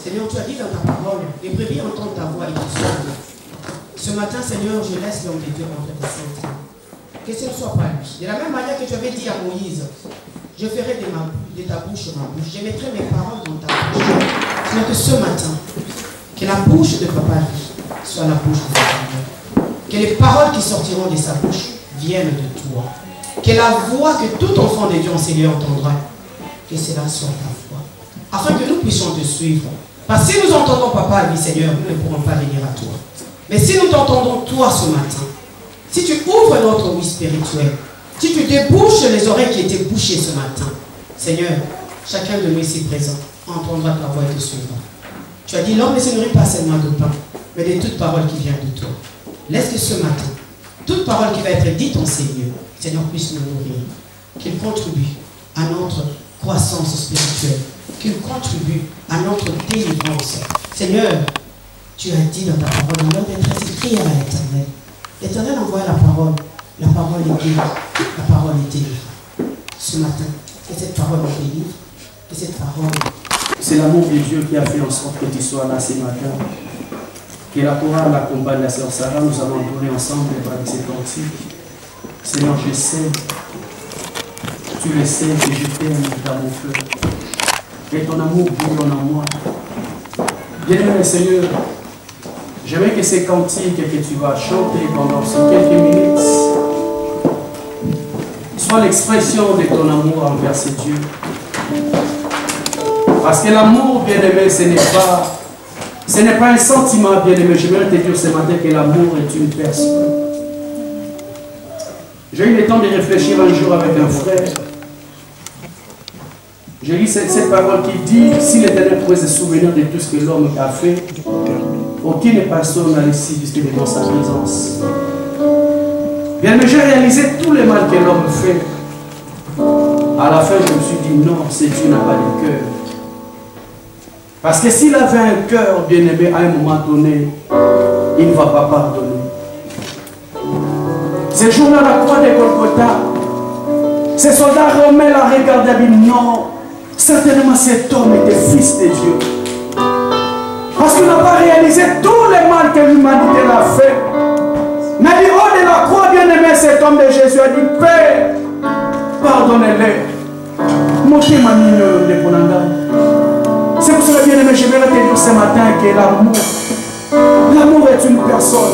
Seigneur, tu as dit dans ta parole, les brebis entendent ta voix et te suivent. Ce matin, Seigneur, je laisse l'homme de Dieu entre tes mains. Que ce ne soit pas lui. De la même manière que tu avais dit à Moïse, je ferai de ta bouche ma bouche. Je mettrai mes paroles dans ta bouche. Seigneur, que ce matin, que la bouche de Papa soit la bouche de Seigneur. Que les paroles qui sortiront de sa bouche viennent de toi. Que la voix que tout enfant de Dieu en Seigneur entendra, que cela soit ta voix. Afin que nous puissions te suivre. Parce que si nous entendons Papa, oui Seigneur, nous ne pourrons pas venir à toi. Mais si nous t'entendons toi ce matin, si tu ouvres notre oui spirituel, si tu débouches les oreilles qui étaient bouchées ce matin, Seigneur, chacun de nous ici présent entendra ta voix et te suivra. Tu as dit, l'homme ne se nourrit pas seulement de pain, mais de toute parole qui vient de toi. Laisse que ce matin, toute parole qui va être dite en ces lieux, Seigneur, puisse nous nourrir, qu'il contribue à notre croissance spirituelle, qu'il contribue à notre délivrance. Seigneur, tu as dit dans ta parole, dans l'heure d'être écrit à l'Éternel. L'Éternel envoie la parole est guérie, la parole est délivrée. Ce matin, que cette parole nous délivre, que cette parole... C'est l'amour de Dieu qui a fait en sorte que tu sois là ce matin. Que la chorale accompagne la sœur Sarah, nous allons tourner ensemble avec ces cantiques. Seigneur, je sais, tu le sais que je t'aime dans mon cœur. Et ton amour bouillonne en moi. Bien-aimé Seigneur, j'aimerais que ces cantiques que tu vas chanter pendant ces quelques minutes soient l'expression de ton amour envers ce Dieu. Parce que l'amour, bien-aimé, ce n'est pas un sentiment, bien-aimé. J'aimerais te dire ce matin que l'amour est une personne. J'ai eu le temps de réfléchir un jour avec un frère. J'ai lu cette parole qui dit, si l'Éternel pouvait se souvenir de tout ce que l'homme a fait, aucune personne n'a laissé jusqu'à dans sa présence. Bien, mais j'ai réalisé tout le mal que l'homme fait. À la fin, je me suis dit, non, ce Dieu n'a pas de cœur. Parce que s'il avait un cœur bien-aimé, à un moment donné, il ne va pas pardonner. Ce jour-là, la croix de Golgotha, ces soldats romains la regardaient et dit, non, certainement cet homme était fils de Dieu. Parce qu'il n'a pas réalisé tout le mal que l'humanité l'a fait. Mais du haut de la croix, bien-aimé, cet homme de Jésus a dit, Père, pardonnez-les. C'est pour cela, bien-aimé, je vais te dire ce matin que l'amour est une personne.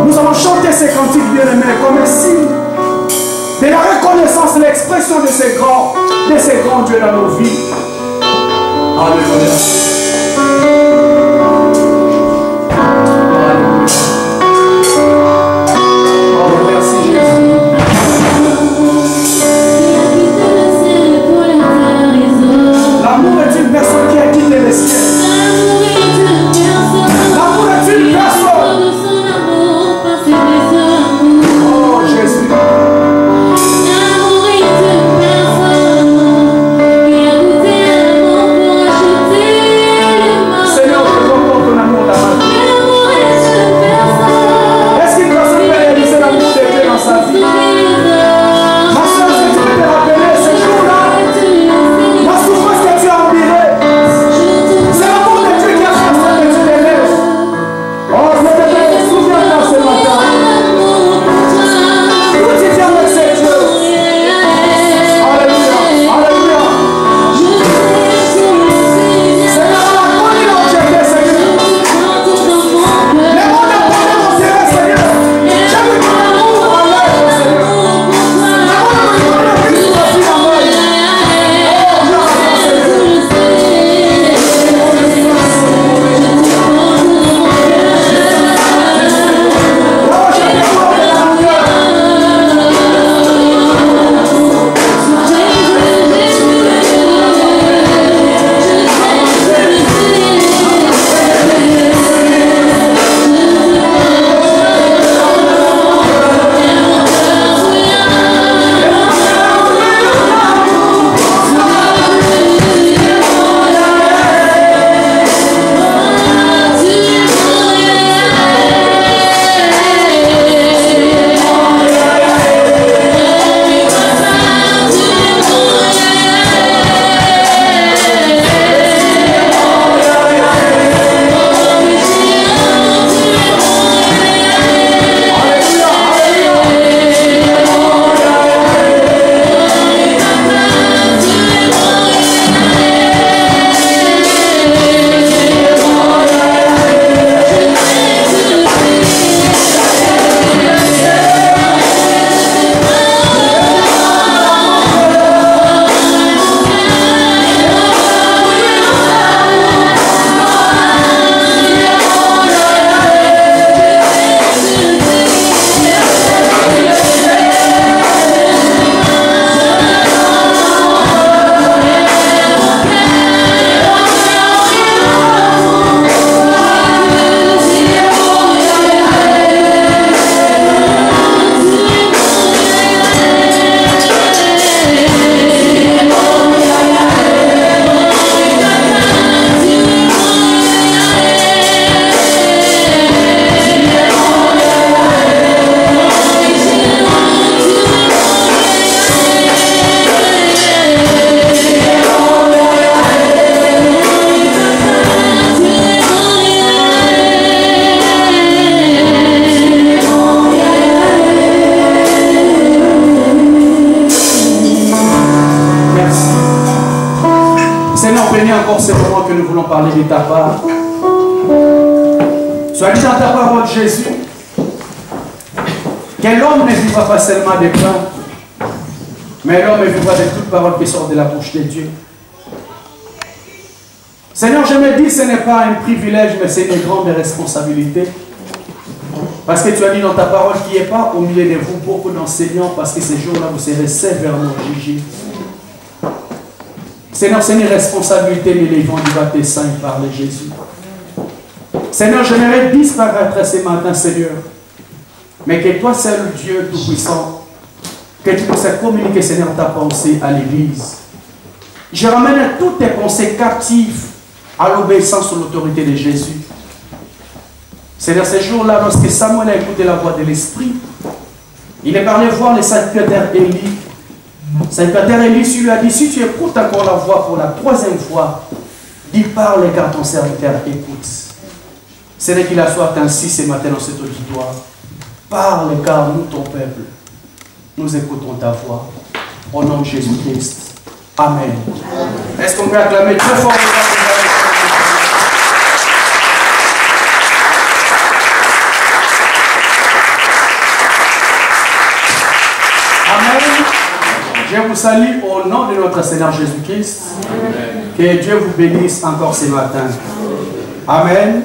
Nous allons chanter ces cantiques, bien-aimés, comme un signe de la reconnaissance, l'expression de ces grands dieux dans nos vies. Alléluia. L'amour est une personne qui a quitté les cieux. L'amour est une personne. Oh Jésus. L'amour est une personne qui a goûté l'amour pour acheter. encore ce moment que nous voulons parler de ta part. Sois dit dans ta parole, Jésus, que l'homme ne vivra pas seulement de pain, mais l'homme vivra de toute parole qui sort de la bouche de Dieu. Seigneur, je me dis, ce n'est pas un privilège, mais c'est une grande responsabilité. Parce que tu as dit dans ta parole qu'il n'y ait pas au milieu de vous beaucoup d'enseignants, parce que ces jours-là, vous serez sévèrement jugés. Seigneur, c'est une responsabilité, mais les vents du baptême par le Jésus. Seigneur, j'aimerais disparaître ce matin, Seigneur. Mais que toi, seul Dieu Tout-Puissant, que tu puisses communiquer, Seigneur, ta pensée à l'Église. Je ramène toutes tes pensées captives à l'obéissance sous l'autorité de Jésus. Seigneur, ces jours-là, lorsque Samuel a écouté la voix de l'Esprit, il est parlé voir le sacrificateur Élie. Le sacrificateur Élie lui a dit, si tu écoutes encore la voix pour la troisième fois, dis parle car ton serviteur écoute. C'est qu'il a soit ainsi ce matin dans cet auditoire. Parle car nous, ton peuple, nous écoutons ta voix. Au nom de Jésus-Christ. Amen. Est-ce qu'on peut acclamer très fort? Amen. Je vous salue au nom de notre Seigneur Jésus-Christ. Que Dieu vous bénisse encore ce matin. Amen.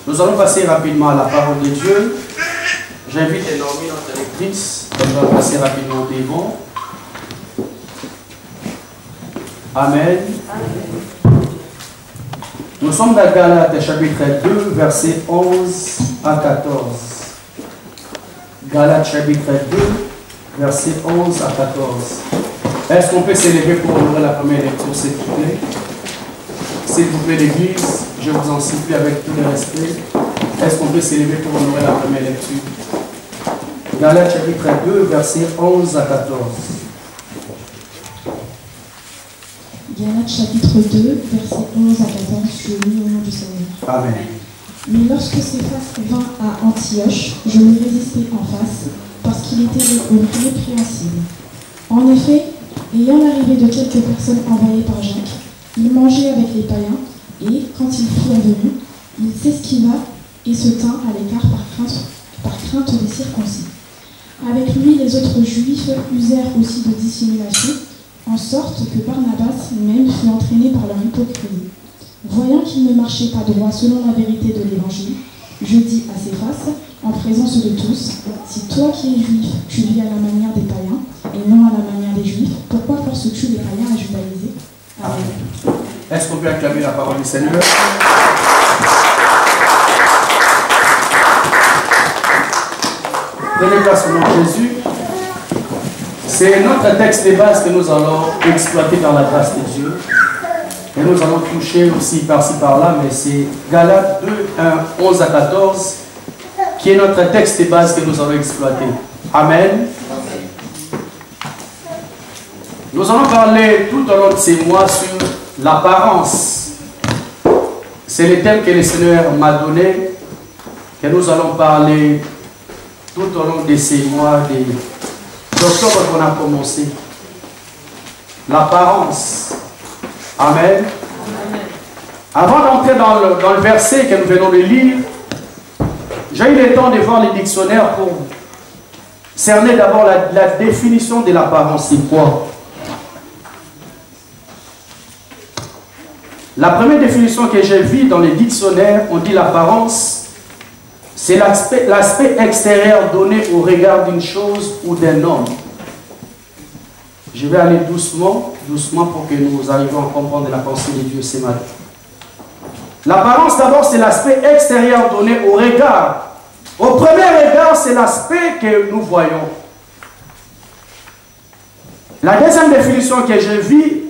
Nous allons passer rapidement à la parole de Dieu. J'invite Énormi, notre lectrice. On va passer rapidement au devant. Amen. Nous sommes dans Galates chapitre 2, versets 11 à 14. Galates chapitre 2, versets 11 à 14. Est-ce qu'on peut s'élever pour ouvrir la première lecture, s'il vous plaît? S'il vous plaît, l'Église, je vous en supplie avec tout le respect. Est-ce qu'on peut s'élever pour ouvrir la première lecture? Galates chapitre 2, versets 11 à 14. Galates chapitre 2, versets 11 à 14, je lis au nom du Seigneur. Amen. Mais lorsque Céphas vint à Antioche, je me résistai en face, parce qu'il était répréhensible. En effet, ayant l'arrivée de quelques personnes envoyées par Jacques, il mangeait avec les païens, et, quand ils furent venus, il s'esquiva et se tint à l'écart par crainte des circoncis. Avec lui, les autres juifs usèrent aussi de dissimulation, en sorte que Barnabas même fut entraîné par leur hypocrisie. Voyant qu'il ne marchait pas droit selon la vérité de l'Évangile, je dis à Céphas, en présence de tous, si toi qui es juif, tu vis à la manière des païens, et non à la manière des juifs, pourquoi forces-tu les païens à judaïser? Amen. Est-ce qu'on peut acclamer la parole du Seigneur? Prenez place au nom de Jésus. C'est notre texte de base que nous allons exploiter par la grâce de Dieu. Et nous allons toucher aussi par-ci par-là, mais c'est Galates 2, 1, 11 à 14, qui est notre texte de base que nous allons exploiter. Amen. Nous allons parler tout au long de ces mois sur l'apparence. C'est le thème que le Seigneur m'a donné, que nous allons parler tout au long de ces mois d'octobre qu'on a commencé. L'apparence. Amen. Amen. Avant d'entrer dans le verset que nous venons de lire, j'ai eu le temps de voir les dictionnaires pour cerner d'abord la définition de l'apparence. C'est quoi? La première définition que j'ai vue dans les dictionnaires, on dit l'apparence, c'est l'aspect extérieur donné au regard d'une chose ou d'un homme. Je vais aller doucement pour que nous arrivions à comprendre la pensée de Dieu ce matin. L'apparence d'abord, c'est l'aspect extérieur donné au regard. Au premier regard, c'est l'aspect que nous voyons. La deuxième définition que j'ai vue,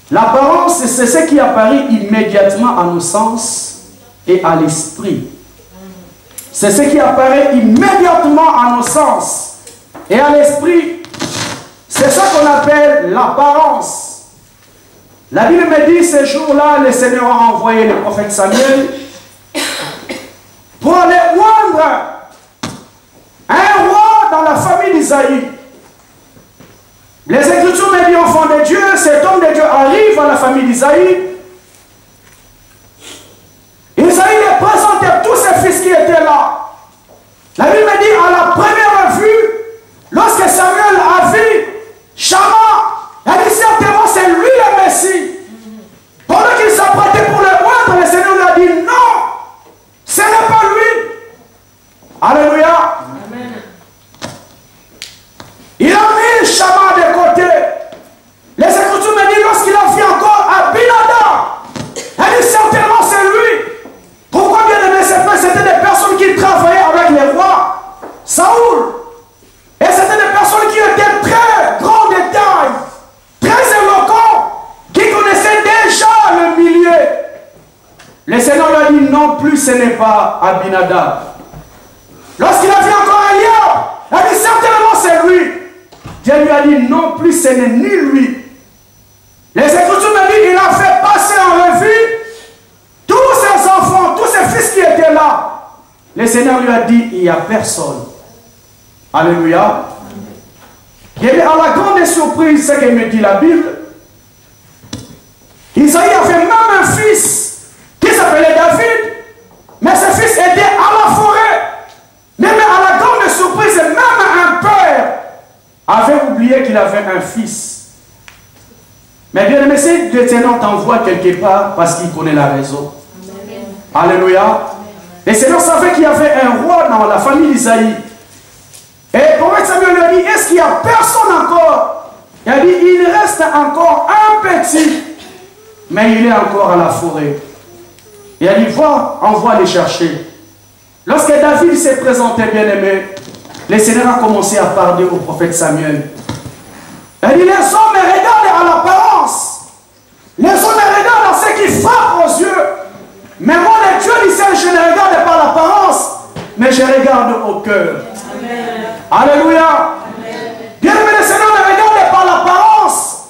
l'apparence, c'est ce qui apparaît immédiatement à nos sens et à l'esprit. C'est ce qui apparaît immédiatement à nos sens et à l'esprit. C'est ça qu'on appelle l'apparence. La Bible me dit, ce jour-là, le Seigneur a envoyé le prophète Samuel pour aller oindre un roi dans la famille d'Isaïe. Les Écritures me disent, enfant de Dieu, cet homme de Dieu arrive à la famille d'Isaïe plus ce n'est pas Abinadab. Lorsqu'il a vu encore Eliab, il a dit certainement c'est lui. Dieu lui a dit non plus ce n'est ni lui. Les Écritures me disent qu'il a fait passer en revue tous ses enfants, tous ses fils qui étaient là. Le Seigneur lui a dit il n'y a personne. Alléluia. Et à la grande surprise, ce que me dit la Bible, Isaïe avait même un fils qui s'appelait David, mais ce fils était à la forêt. Mais à la grande surprise, même un père avait oublié qu'il avait un fils. Mais bien aimé, c'est le Seigneur t'envoie quelque part parce qu'il connaît la raison. Amen. Alléluia. Le Seigneur savait qu'il y avait un roi dans la famille d'Isaïe. Et le prophète Samuel lui a dit, est-ce qu'il n'y a personne encore? Il a dit, il reste encore un petit, mais il est encore à la forêt. Il a dit, va, envoie les chercher. Lorsque David s'est présenté, bien aimé, le Seigneur a commencé à parler au prophète Samuel. Il a dit, les hommes regardent à l'apparence. Les hommes regardent à ce qui frappe aux yeux. Mais moi, le Dieu du ciel, je ne regarde pas l'apparence, mais je regarde au cœur. Amen. Alléluia. Bien aimé, le Seigneur ne regarde pas l'apparence,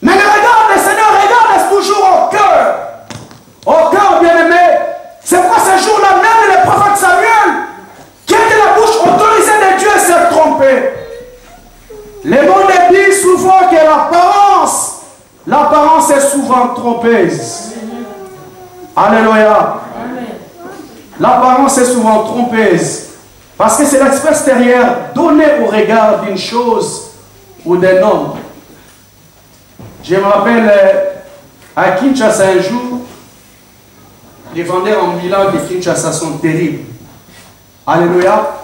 mais le Seigneur regarde toujours au cœur. Au cœur, bien aimé. C'est pourquoi ce jour-là, même le prophète Samuel, qui était la bouche autorisée de Dieu, s'est trompé. Le monde dit souvent que l'apparence est souvent trompeuse. Alléluia. L'apparence est souvent trompeuse. Parce que c'est l'aspect extérieur donné au regard d'une chose ou d'un homme. Je me rappelle à Kinshasa un jour, les vendeurs ambulants de Kinshasa sont terribles. Alléluia.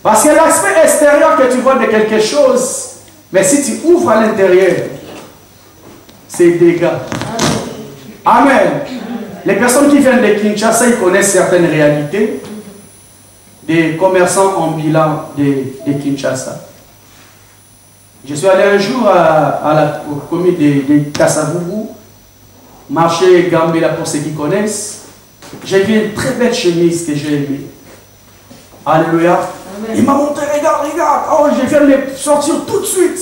Parce que l'aspect extérieur que tu vois de quelque chose, mais si tu ouvres à l'intérieur, c'est dégâts. Amen. Les personnes qui viennent de Kinshasa, ils connaissent certaines réalités des commerçants ambulants de Kinshasa. Je suis allé un jour au commune de Kassavubu, marché Gambela pour ceux qui connaissent. J'ai vu une très belle chemise que j'ai aimée. Alléluia. Amen. Il m'a montré, regarde. Oh, je viens de les sortir tout de suite.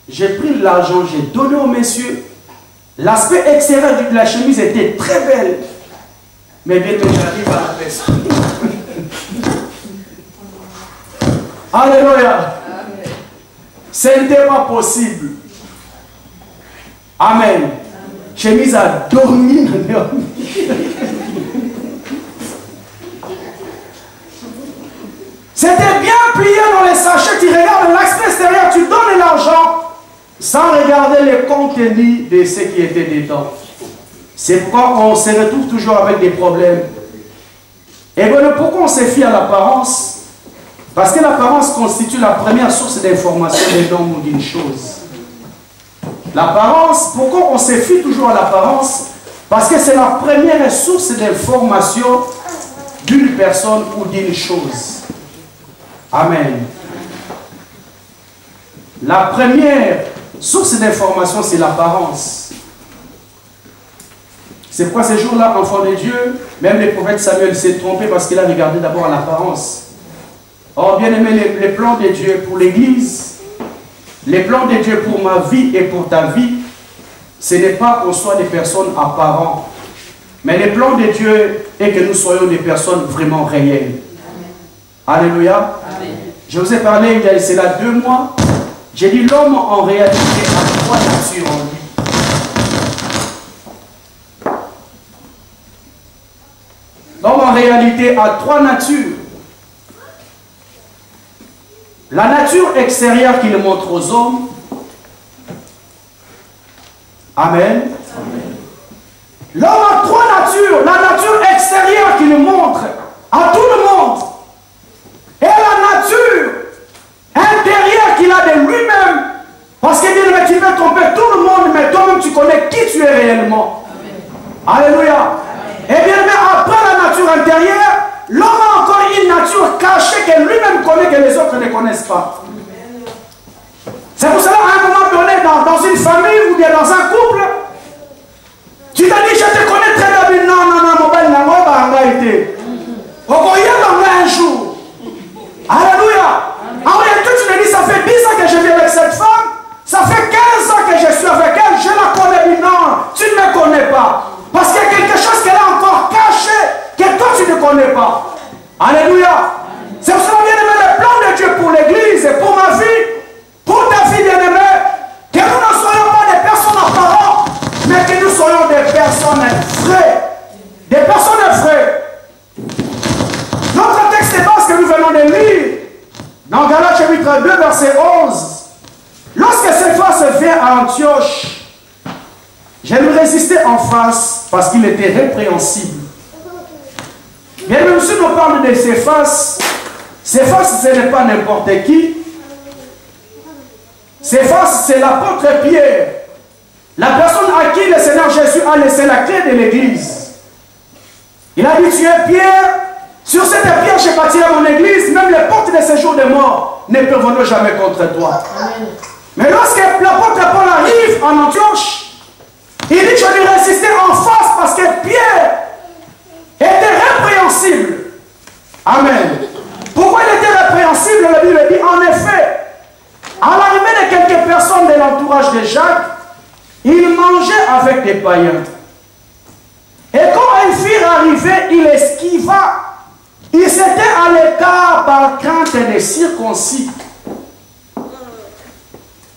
J'ai pris l'argent, j'ai donné aux messieurs. L'aspect extérieur de la chemise était très belle. Mais bien que j'arrive à la personne. Alléluia. Ce n'était pas possible. Amen. Chemise a dormi. C'était bien plié dans les sachets. Tu regardes l'aspect extérieur, tu donnes l'argent sans regarder le contenu de ce qui était dedans. C'est pourquoi on se retrouve toujours avec des problèmes. Et voilà pourquoi on se fie à l'apparence. Parce que l'apparence constitue la première source d'information d'un homme ou d'une chose. L'apparence, pourquoi on se fie toujours à l'apparence? Parce que c'est la première source d'information d'une personne ou d'une chose. Amen. La première source d'information, c'est l'apparence. C'est pourquoi ces jours-là, enfant de Dieu, même le prophète Samuel s'est trompé parce qu'il a regardé d'abord l'apparence. Or, bien aimé, les plans de Dieu pour l'Église, les plans de Dieu pour ma vie et pour ta vie, ce n'est pas qu'on soit des personnes apparentes. Mais les plans de Dieu est que nous soyons des personnes vraiment réelles. Amen. Alléluia. Amen. Je vous ai parlé il y a cela 2 mois. J'ai dit l'homme en réalité a 3 natures en lui. L'homme en réalité a 3 natures. La nature extérieure qu'il montre aux hommes. Amen. L'homme a 3 natures. La nature extérieure qu'il montre à tout le monde. Et la nature intérieure qu'il a de lui-même. Parce qu'il dit, mais tu veux tromper tout le monde, mais toi-même tu connais qui tu es réellement. Amen. Alléluia. Amen. Et bien, mais après la nature intérieure, l'homme a encore une nature cachée que lui-même connaît, que les autres ne connaissent pas. C'est pour cela, à un moment donné, dans une famille ou bien dans un couple, tu te dis, je te connais très bien. Non, mon bel, pas. Parce qu'il y a quelque chose qu'elle a encore caché, que toi tu ne connais pas. Alléluia. C'est pour cela, bien-aimé, le plan de Dieu pour l'église et pour ma vie, pour ta vie, bien-aimé, que nous ne soyons pas des personnes apparentes, mais que nous soyons des personnes vraies. Des personnes vraies. Notre texte de base que nous venons de lire, dans Galates chapitre 2, verset 11, lorsque Céphas vient à Antioche, je lui résistais en face parce qu'il était répréhensible. Bien même si on parle de Céphas, Céphas ce n'est pas n'importe qui. Céphas c'est l'apôtre Pierre, la personne à qui le Seigneur Jésus a laissé la clé de l'église. Il a dit, tu es Pierre, sur cette pierre j'ai bâti mon église, même les portes de ces jours de mort ne peuvent jamais contre toi. Amen. Mais lorsque l'apôtre Paul arrive en Antioche, il dit, je lui résistais en face parce que Pierre était répréhensible. Amen. Pourquoi il était répréhensible? La Bible dit, en effet, à l'arrivée de quelques personnes de l'entourage de Jacques, il mangeait avec des païens. Et quand ils firent arriver, il esquiva. Il s'était à l'écart par crainte des circoncis.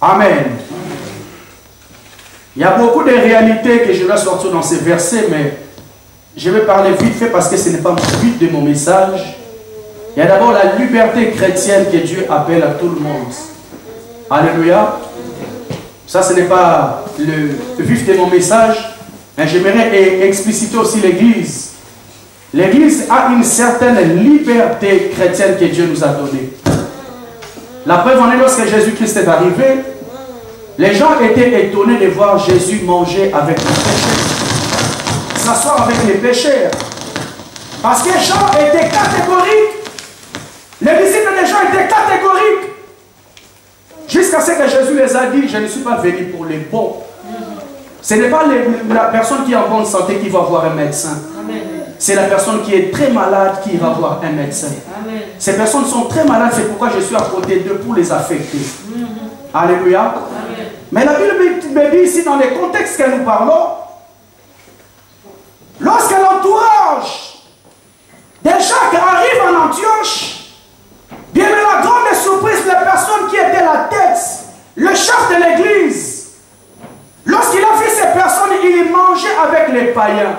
Amen. Il y a beaucoup de réalités que je dois sortir dans ces versets, mais je vais parler vite fait parce que ce n'est pas le but de mon message. Il y a d'abord la liberté chrétienne que Dieu appelle à tout le monde. Alléluia. Ça, ce n'est pas le vif de mon message, mais j'aimerais expliciter aussi l'Église. L'Église a une certaine liberté chrétienne que Dieu nous a donnée. La preuve en est lorsque Jésus-Christ est arrivé, les gens étaient étonnés de voir Jésus manger avec les pécheurs, s'asseoir avec les pécheurs. Parce que Jean était catégorique. Les disciples de Jean étaient catégoriques. Jusqu'à ce que Jésus les a dit, je ne suis pas venu pour les bons. Ce n'est pas la personne qui est en bonne santé qui va voir un médecin. C'est la personne qui est très malade qui ira voir un médecin. Amen. Ces personnes sont très malades, c'est pourquoi je suis à côté d'eux pour les affecter. Alléluia. Amen. Mais la Bible me dit ici, dans les contextes que nous parlons, lorsque l'entourage de Jacques arrive en Antioche, bien la grande surprise, la personne qui était la tête, le chef de l'église, lorsqu'il a vu ces personnes, il mangeait avec les païens.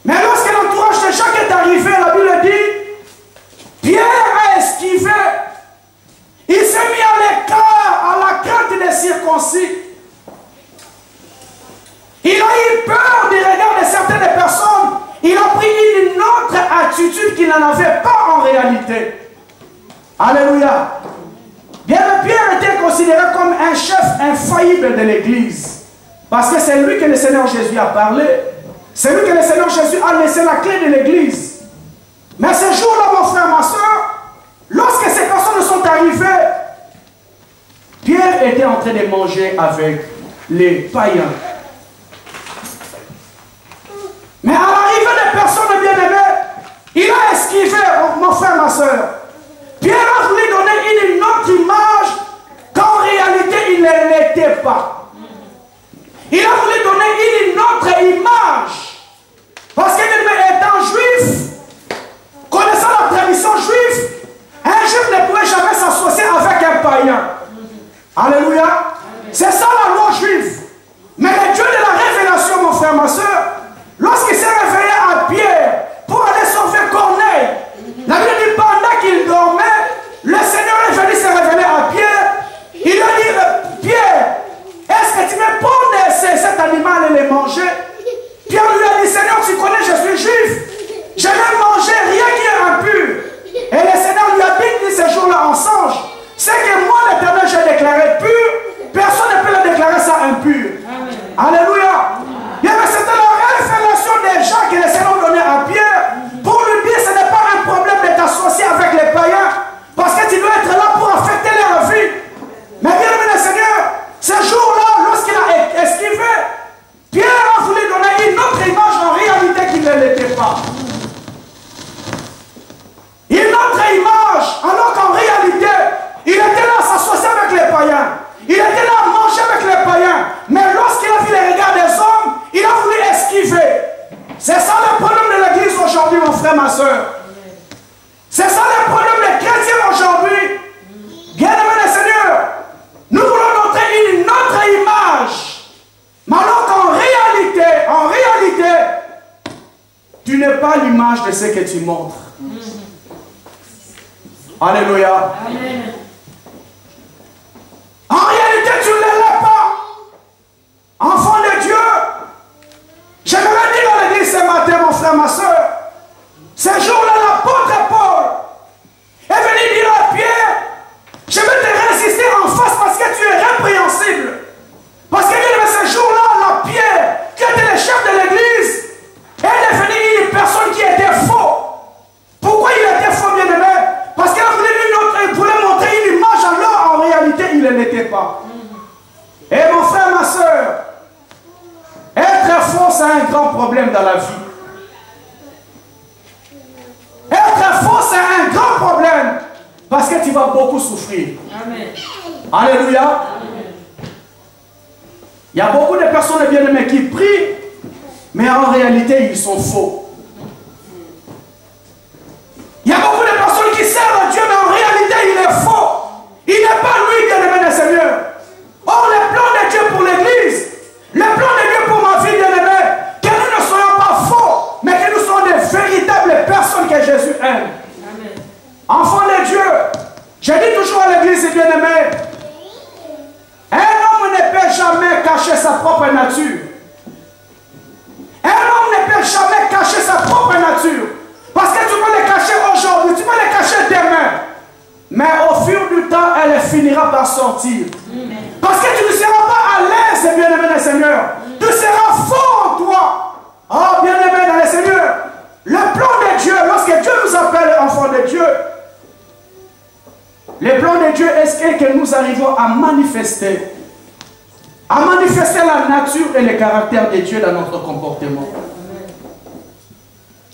Mais lorsque l'entourage de Jacques est arrivé, la Bible dit, Pierre a esquivé. Il s'est mis à l'écart, à la crainte des circoncis. Il a eu peur du regard de certaines personnes. Il a pris une autre attitude qu'il n'en avait pas en réalité. Alléluia. Bien, Pierre était considéré comme un chef infaillible de l'église. Parce que c'est lui que le Seigneur Jésus a parlé. C'est lui que le Seigneur Jésus a laissé la clé de l'église. Mais ce jour-là, mon frère, ma soeur, lorsque ces personnes sont arrivées, Pierre était en train de manger avec les païens. Mais à l'arrivée des personnes bien-aimées, il a esquivé, mon frère, ma soeur. Pierre a voulu donner une autre image qu'en réalité il ne l'était pas. Il a voulu donner une autre image. Parce qu'il étant juif, connaissant la tradition juive, un juif ne pouvait jamais s'associer avec un païen. Alléluia. C'est ça la loi juive. Mais le Dieu de la révélation, mon frère, ma soeur, lorsqu'il s'est révélé à Pierre pour aller sauver Corneille, la Bible dit pendant qu'il tu n'es pas l'image de ce que tu montres. Alléluia. Amen. En réalité, tu ne l'es pas. Enfant de Dieu, j'aimerais dire à l'église ce matin, mon frère, ma soeur, ce jour-là, l'apôtre Paul est venu dire à Pierre, je vais te résister en face parce que tu es répréhensible. Parce que ce jour-là, la Pierre, qui était le chef de l'église, est devenu une personne qui était faux. Pourquoi il était faux, bien-aimé? Parce qu'il voulait montrer une image alors, en réalité, il ne l'était pas. Et mon frère, ma soeur, être faux, c'est un grand problème dans la vie. Être faux, c'est un grand problème. Parce que tu vas beaucoup souffrir. Amen. Alléluia. Amen. Il y a beaucoup de personnes bien-aimées qui prient, mais en réalité, ils sont faux. Il y a beaucoup de personnes qui servent à Dieu, mais en réalité, il est faux. Il n'est pas lui, bien-aimé du Seigneur. Or, le plan de Dieu pour l'Église, le plan de Dieu pour ma vie, bien-aimé, que nous ne soyons pas faux, mais que nous soyons des véritables personnes que Jésus aime. Amen. Enfants de Dieu, je dis toujours à l'Église, bien-aimé, un homme ne peut jamais cacher sa propre nature. Un homme ne peut jamais cacher sa propre nature. Parce que tu peux le cacher aujourd'hui, tu peux le cacher demain. Mais au fur du temps, elle finira par sortir. Parce que tu ne seras pas à l'aise, bien-aimé dans le Seigneur. Tu seras fort en toi. Oh, bien-aimé dans le Seigneur. Le plan de Dieu, lorsque Dieu nous appelle enfants de Dieu, le plan de Dieu est que nous arrivons à manifester la nature et le caractère de Dieu dans notre comportement.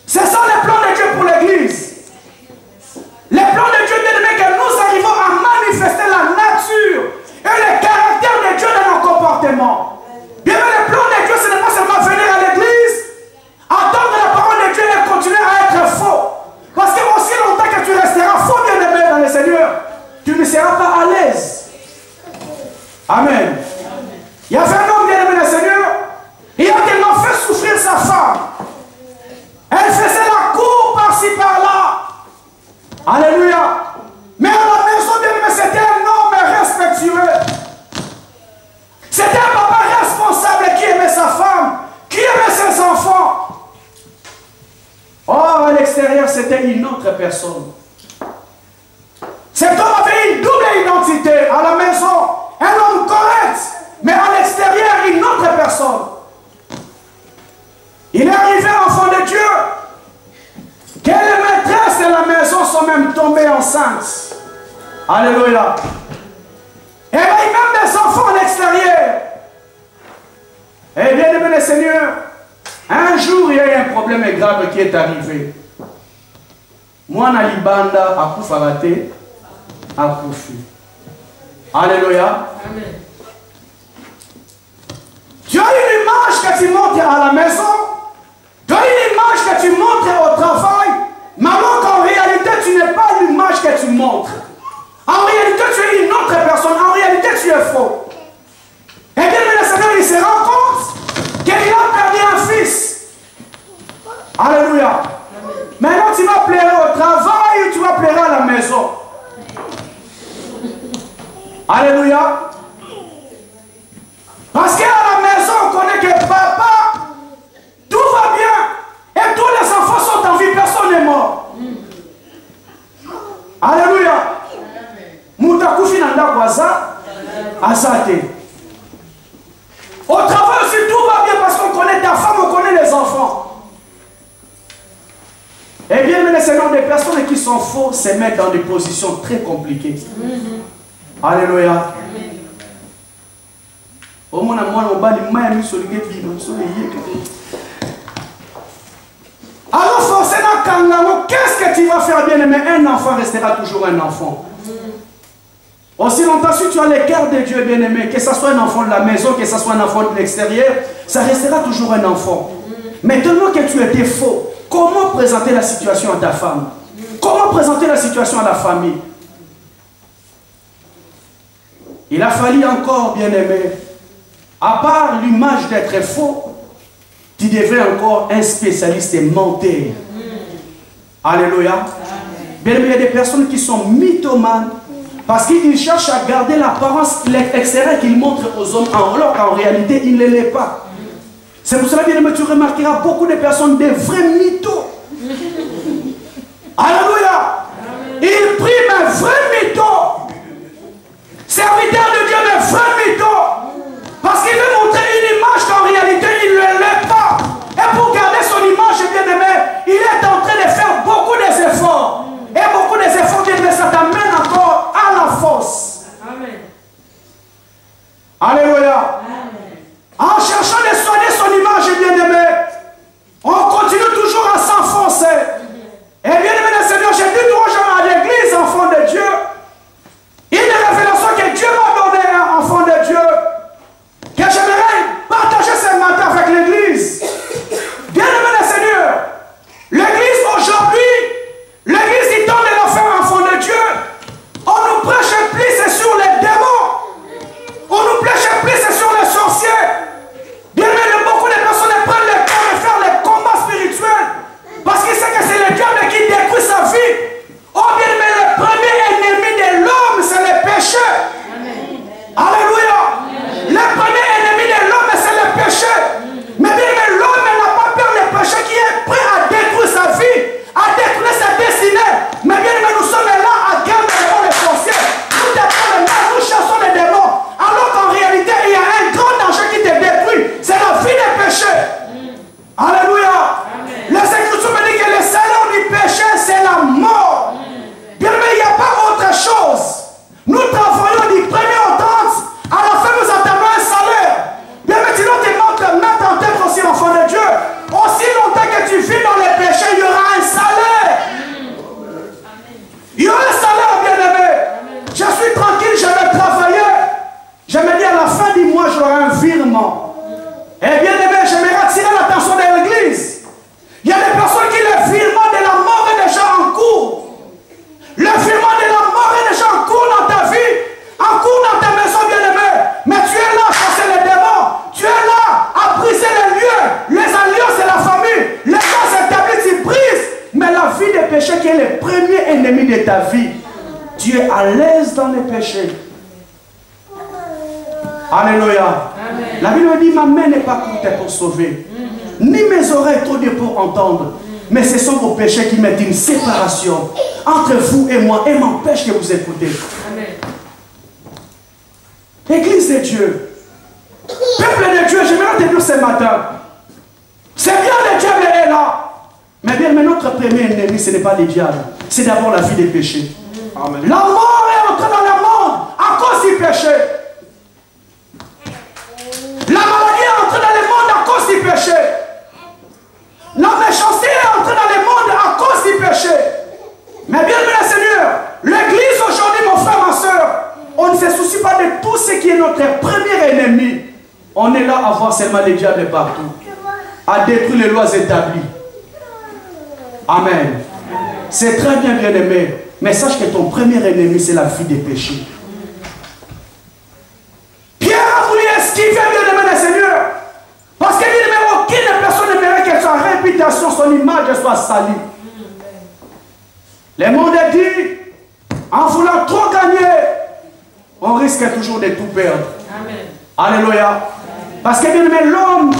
C'est ça le plan de Dieu pour l'Église. Le plan de Dieu, bien-aimé, que nous arrivons à manifester la nature et le caractère de Dieu dans nos comportements. Bien, le plan de Dieu, ce n'est pas seulement venir à l'Église, attendre la parole de Dieu et continuer à être faux. Parce que aussi longtemps que tu resteras faux, bien-aimé, dans le Seigneur, tu ne seras pas à l'aise. Amen. Il y avait un homme, bien-aimé, dans le Seigneur, il a tellement fait souffrir sa femme. Elle faisait la cour par-ci par-là. Alléluia. Mais à la maison, bien-aimé, c'était un homme respectueux. C'était un papa responsable qui aimait sa femme, qui aimait ses enfants. Or, à l'extérieur, c'était une autre personne. Cet homme avait une double identité. À la maison, un homme correct, mais à l'extérieur, une autre personne. Il est arrivé, enfant de Dieu, que les maîtresses de la maison sont même tombées enceintes. Alléluia. Et bien, même des enfants à l'extérieur. Eh bien, aimé le Seigneur, un jour, il y a eu un problème grave qui est arrivé. Moi, na libanda, à Koufarate, à Koufu. Alléluia. Amen. Tu as une image que tu montres à la maison. Tu as une image que tu montres au travail. Mais alors qu'en réalité, tu n'es pas l'image que tu montres. En réalité, tu es une autre personne. En réalité, tu es faux. Et bien, le Seigneur, il se rend compte qu'il a perdu un fils. Alléluia. Maintenant, tu vas pleurer au travail ou tu vas pleurer à la maison. Alléluia. Parce qu'à la maison, on connaît que papa, tout va bien. Et tous les enfants sont en vie, personne n'est mort. Alléluia. Moutakufi nanda kwaza, azate. Au travail aussi, tout va bien parce qu'on connaît ta femme, on connaît les enfants. Eh bien, mais c'est des personnes qui sont faux se mettent dans des positions très compliquées. Alléluia. Au moins, alors forcément, qu'est-ce que tu vas faire, bien aimé? Un enfant restera toujours un enfant. Aussi longtemps, si tu as le cœur de Dieu, bien aimé, que ce soit un enfant de la maison, que ce soit un enfant de l'extérieur, ça restera toujours un enfant. Maintenant que tu étais faux, comment présenter la situation à ta femme? Comment présenter la situation à la famille? Il a fallu encore, bien aimé, à part l'image d'être faux, tu tu deviens encore un spécialiste menteur. Alléluia. Bien, il y a des personnes qui sont mythomanes parce qu'ils cherchent à garder l'apparence extérieure qu'ils montrent aux hommes, alors qu'en réalité, ils ne l'est pas. C'est pour cela, bien aimé, tu remarqueras beaucoup de personnes, des vrais mythos. Alléluia. Ils prient, mais vrais mythos. Serviteur de Dieu, mais vrais mythos. Parce qu'il veut montrer une image qu'en réalité, il ne l'est pas. Et pour garder son image, bien aimé, il est en train de faire beaucoup d'efforts. Et beaucoup d'efforts, bien aimé, ça t'amène encore à la force. Amen. Alléluia. En cherchant de soigner son image, bien aimé, on continue toujours à s'enfoncer. Et bien aimé le Seigneur, j'ai dit toujours à l'église, enfant de Dieu, une révélation que Dieu m'a donnée, enfant de Dieu, que j'aimerais partager ce matin avec l'église. Bien aimé le Seigneur, l'église aujourd'hui, l'église du temps de l'enfer, enfant de Dieu, on nous prêche plus sur les démons, on nous prêche plus sur les sorciers. Bien aimé, beaucoup de personnes prennent le temps de faire les combats spirituels parce qu'ils savent que c'est le diable qui détruit sa vie. Oh bien aimé, le premier ennemi de l'homme, c'est le péché. Alléluia. Le premier ennemi de l'homme, c'est le péché. Mais bien aimé, l'homme n'a pas peur du péché, qui est prêt à détruire sa vie, à détruire sa destinée. Mais bien aimé, nous sommes là à gagner devant les sorciers. Nous détruisons les mains, nous chassons les démons. Alors qu'en réalité, il y a un grand danger qui te détruit. C'est la vie des péchés. Alléluia. Les Écritures me disent que le salaire du péché, c'est la mort. Bien aimé, il n'y a pas autre chose. Nous travaillons du premier au 30. À la fin, nous attendons un salaire. Bien aimé, sinon tu montres mettre en tête aussi, enfant de Dieu. Aussi longtemps que tu vis dans les péchés, il y aura un salaire. Il y aura un salaire, bien aimé. Je suis tranquille, je vais travailler. Je me dis à la fin du mois, j'aurai un virement. Et bien aimé, j'aimerais attirer l'attention de l'église. Il y a des personnes qui, le virement de la mort est déjà en cours. Le virement de la mort est déjà en cours dans ta vie, en cours dans ta maison, bien aimé. Mais tu es là à chasser les démons. Tu es là à briser les lieux, les alliances et la famille. Les gens s'établissent, tu brises. Mais la vie des péchés qui est le premier ennemi de ta vie, tu es à l'aise dans les péchés. Alléluia. Amen. La Bible dit, ma main n'est pas courte pour sauver, ni mes oreilles trop dures pour entendre. Mais ce sont vos péchés qui mettent une séparation entre vous et moi et m'empêchent que vous écoutez. Amen. Église de Dieu, peuple de Dieu, j'aimerais te dire ce matin, c'est bien le diable est là. Mais bien, mais notre premier ennemi, ce n'est pas le diable, c'est d'abord la vie des péchés. Amen. La mort est entrée dans le monde à cause du péché. La maladie est entrée dans le monde à cause du péché. La méchanceté est entrée dans le monde à cause du péché. Mais bien aimé le Seigneur, l'église aujourd'hui, mon frère, ma soeur, on ne se soucie pas de tout ce qui est notre premier ennemi. On est là à voir seulement les diables partout, à détruire les lois établies. Amen. C'est très bien, bien aimé. Mais sache que ton premier ennemi, c'est la vie des péchés. Pierre a voulu esquiver, bien aimé le Seigneur. Parce qu'il dit, mais aucune personne n'aimerait que sa réputation, son image soit salie. Le monde dit, en voulant trop gagner, on risque toujours de tout perdre. Amen. Alléluia. Parce que bien aimé, l'homme,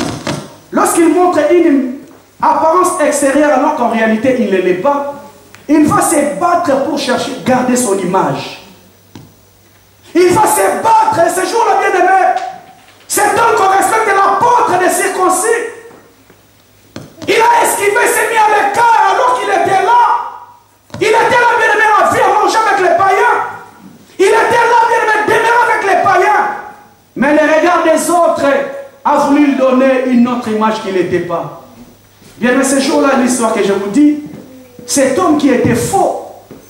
lorsqu'il montre une apparence extérieure alors qu'en réalité il ne l'est pas, il va se battre pour chercher, garder son image. Il va se battre, et ce jour-là, bien aimé, cet homme qu'on respecte l'apôtre des circoncis, il a esquivé, il s'est mis à l'écart alors qu'il était là. Il était là, bien aimé, à vie, à manger avec les païens. Il était là, bien aimé, demeurer avec les païens. Mais le regard des autres a voulu lui donner une autre image qu'il n'était pas. Bien aimé, ce jour-là, l'histoire que je vous dis, cet homme qui était faux,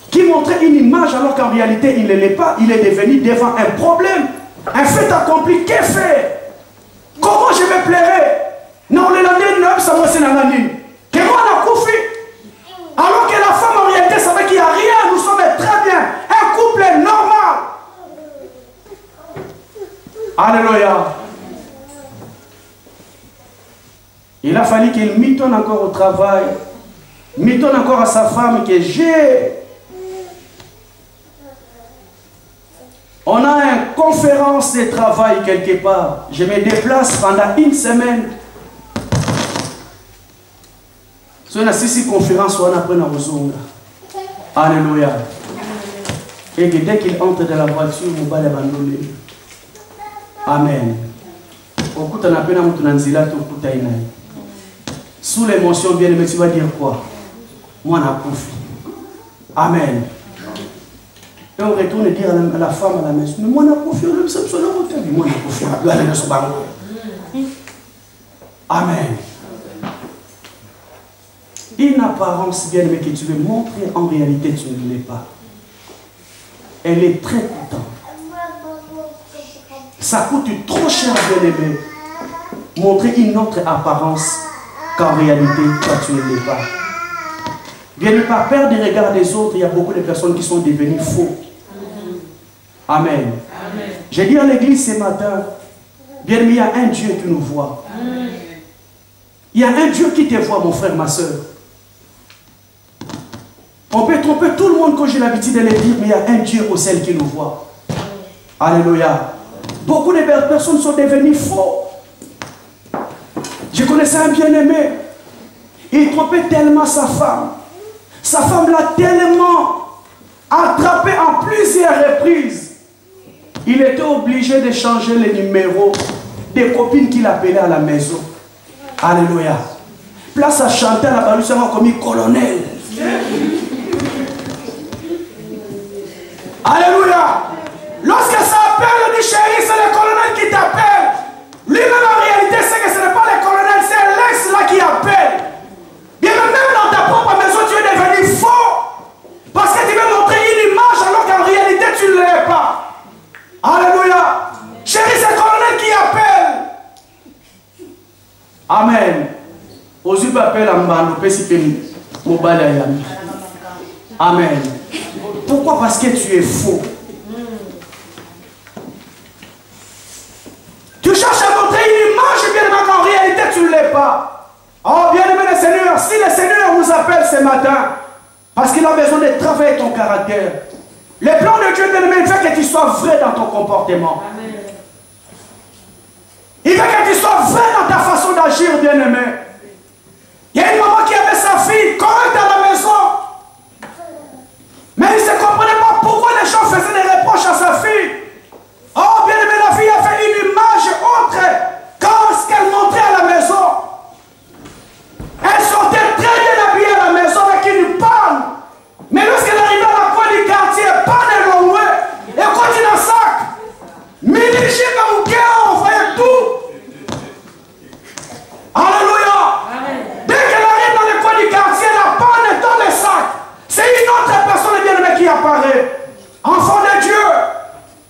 qui montrait une image alors qu'en réalité il ne l'est pas, il est devenu devant un problème, un fait accompli. Qu'est-ce faire? Comment je vais pleurer? Non, les landais ne savent pas si la landine. Que moi la koufi. Alors que la femme en réalité savait qu'il n'y a rien, nous sommes très bien. Un couple normal. Alléluia. Il a fallu qu'il mitonne encore au travail, mitonne encore à sa femme que on a une conférence de travail quelque part. Je me déplace pendant une semaine. So, on a six conférences, on apprend à Ozonga. Alléluia. Et que dès qu'il entre dans la voiture, on va l'abandonner. Amen. Sous l'émotion, bien aimé, tu vas dire quoi? Moi, on a confié. Amen. Et on retourne dire à la femme à la maison, mais moi, on a confié, on a confié, moi, on a confié, amen. Une apparence, bien aimé, que tu veux montrer, en réalité, tu ne l'es pas. Elle est très coûtante. Ça coûte trop cher, bien aimé. Montrer une autre apparence qu'en réalité, toi, tu ne l'es pas. Bien aimé, par peur des regards des autres, il y a beaucoup de personnes qui sont devenues faux. Amen. Amen. J'ai dit à l'église ce matin, bien aimé, il y a un Dieu qui nous voit. Amen. Il y a un Dieu qui te voit, mon frère, ma soeur. On peut tromper tout le monde quand j'ai l'habitude de le dire, mais il y a un Dieu au ciel qui nous voit. Alléluia. Beaucoup de personnes sont devenues faux. Je connaissais un bien-aimé. Il trompait tellement sa femme. Sa femme l'a tellement attrapé en plusieurs reprises. Il était obligé de changer les numéros des copines qu'il appelait à la maison. Alléluia. Place à chanter à la balou, ça m'a commis colonel. Alléluia. Lorsque ça appelle, on dit chérie, c'est le colonel qui t'appelle. Lui-même en réalité, c'est que ce n'est pas le colonel, c'est l'ex là qui appelle. Bien même dans ta propre maison, tu es devenu faux. Parce que tu veux montrer une image alors qu'en réalité, tu ne l'es pas. Alléluia. Chérie, c'est le colonel qui appelle. Amen. Ozuba appelle à Mbano, amen. Pourquoi? Parce que tu es faux. Tu cherches à montrer une image, bien aimé, qu'en réalité tu ne l'es pas. Oh, bien aimé le Seigneur, si le Seigneur nous appelle ce matin, parce qu'il a besoin de travailler ton caractère, le plan de Dieu, bien aimé, il veut que tu sois vrai dans ton comportement. Amen. Il veut que tu sois vrai dans ta façon d'agir, bien aimé. Il y a une maman qui avait sa fille correcte à la maison. Mais il ne se comprenait pas pourquoi les gens faisaient des reproches à sa fille. Oh, bien aimé, la fille a fait une image autre quand ce qu'elle montrait à la maison. Elle sortait très bien habillée à la maison avec une panne. Mais lorsqu'elle arrivait à la coin du quartier, panne et longue, elle continue un sac. Mélangé comme au cœur, on voyait tout. Alléluia. Dès qu'elle arrive dans le coin du quartier, la panne est dans le sac. C'est une autre personne bien aimée qui apparaît. Enfant de Dieu,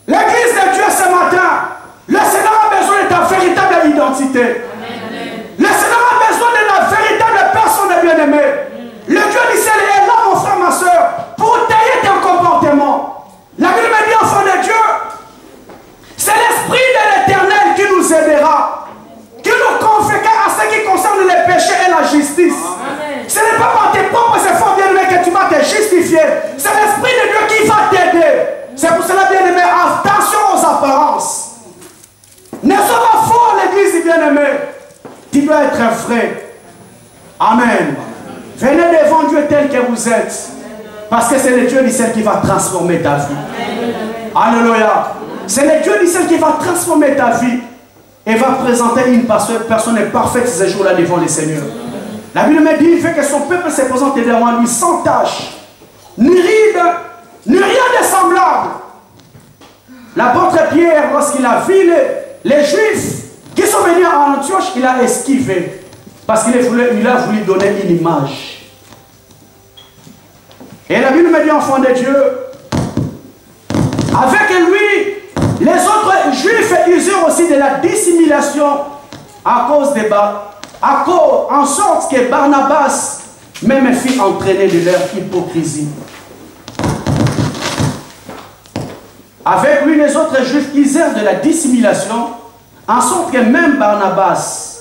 l'église de Dieu ce matin, le Seigneur a besoin de ta véritable identité. Amen. Le Seigneur a besoin de la véritable personne bien-aimée. Le Dieu du ciel est là, mon frère, ma soeur, pour tailler ton comportement. La Bible me dit, enfant de Dieu, c'est l'Esprit de l'Éternel qui nous aidera, qui nous convoquera à ce qui concerne les péchés et la justice. Amen. Ce n'est pas par tes propres efforts, bien-aimé, que tu vas te justifier. C'est l'Esprit de Dieu qui va t'aider. C'est pour cela, bien-aimé, attention aux apparences. Ne sois pas faux à l'église, bien-aimé. Tu dois être vrai. Amen. Venez devant Dieu tel que vous êtes. Parce que c'est le Dieu du ciel qui va transformer ta vie. Alléluia. C'est le Dieu du ciel qui va transformer ta vie. Et va présenter une personne parfaite ce jour-là devant le Seigneur. La Bible me dit, il fait que son peuple se présente devant lui sans tache, ni ride, ni rien de semblable. L'apôtre Pierre, lorsqu'il a vu les Juifs qui sont venus à Antioche, il a esquivé. Parce qu'il a voulu donner une image. Et la Bible me dit, enfant de Dieu, avec lui, les autres Juifs usèrent aussi de la dissimulation en sorte que Barnabas même fit entraîner de leur hypocrisie. Avec lui, les autres Juifs usèrent de la dissimulation en sorte que même Barnabas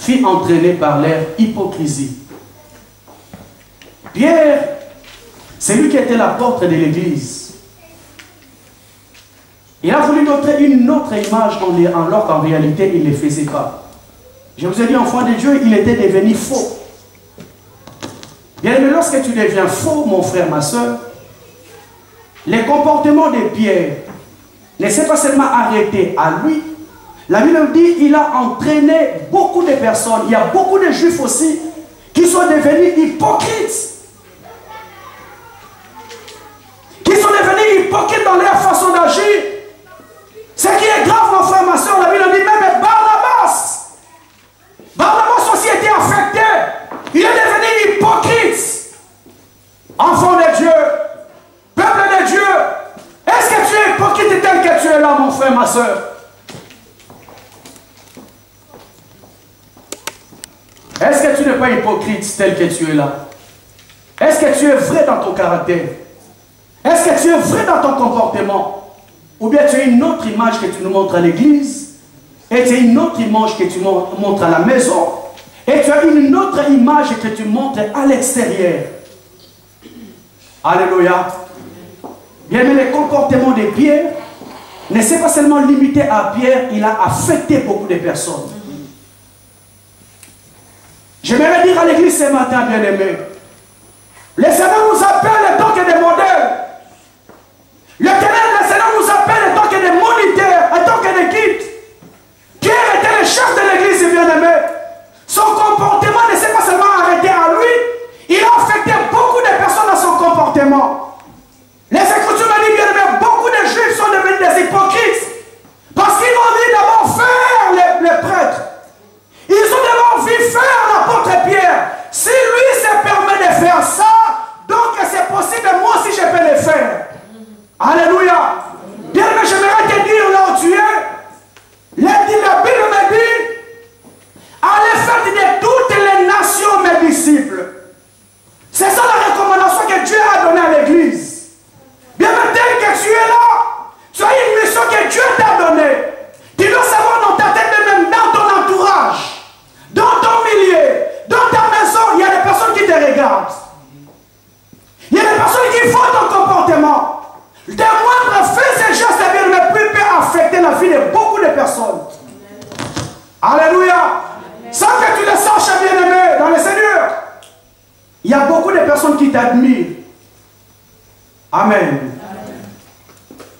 fut entraîné par leur hypocrisie. Pierre, c'est lui qui était l'apôtre de l'Église. Il a voulu montrer une autre image alors qu'en réalité, il ne le faisait pas. Je vous ai dit, enfant de Dieu, il était devenu faux. Bien aimé, lorsque tu deviens faux, mon frère, ma soeur, les comportements de Pierre ne s'est pas seulement arrêté à lui. La Bible dit qu'il a entraîné beaucoup de personnes. Il y a beaucoup de juifs aussi qui sont devenus hypocrites. Qui sont devenus hypocrites dans leur façon d'agir. Ce qui est grave, mon frère, ma soeur, la Bible dit même Barnabas aussi était affecté. Il est devenu hypocrite. Enfant de Dieu, peuple de Dieu, est-ce que tu es hypocrite tel que tu es là, mon frère, ma soeur? Est-ce que tu n'es pas hypocrite tel que tu es là? Est-ce que tu es vrai dans ton caractère? Est-ce que tu es vrai dans ton comportement? Ou bien tu as une autre image que tu nous montres à l'église, et tu as une autre image que tu montres à la maison, et tu as une autre image que tu montres à l'extérieur. Alléluia. Bien, mais le comportement de Pierre ne s'est pas seulement limité à Pierre, il a affecté beaucoup de personnes. J'aimerais dire à l'église ce matin, bien aimé, le Seigneur nous appelle en tant que des modèles. Le Seigneur nous appelle en tant que des moniteurs, en tant que des guides. Pierre était le chef de l'église, bien aimé. Son comportement ne s'est pas seulement arrêté à lui, il a affecté beaucoup de personnes dans son comportement. Les Écritures me disent, bien aimé, beaucoup de juifs sont devenus des hypocrites parce qu'ils ont envie d'abord faire les prêtres. Ils ont d'abord envie de faire l'apôtre Pierre. Si lui se permet de faire ça, donc c'est possible, moi aussi je peux le faire. Alléluia. Bien, mais j'aimerais te dire là où tu es. La Bible me dit, allez faire de toutes les nations mes disciples. C'est ça la recommandation que Dieu a donnée à l'église. Bien, mais tel que tu es là, tu as une mission que Dieu t'a donnée. Tu dois savoir dans ta tête, même dans ton entourage, dans ton milieu, dans ta maison, il y a des personnes qui te regardent. Il y a des personnes qui font ton comportement. Des moindres faits et gestes ne peuvent affecter la vie de beaucoup de personnes. Alléluia. Sans que tu le saches, bien-aimé, dans le Seigneur. Il y a beaucoup de personnes qui t'admirent. Amen.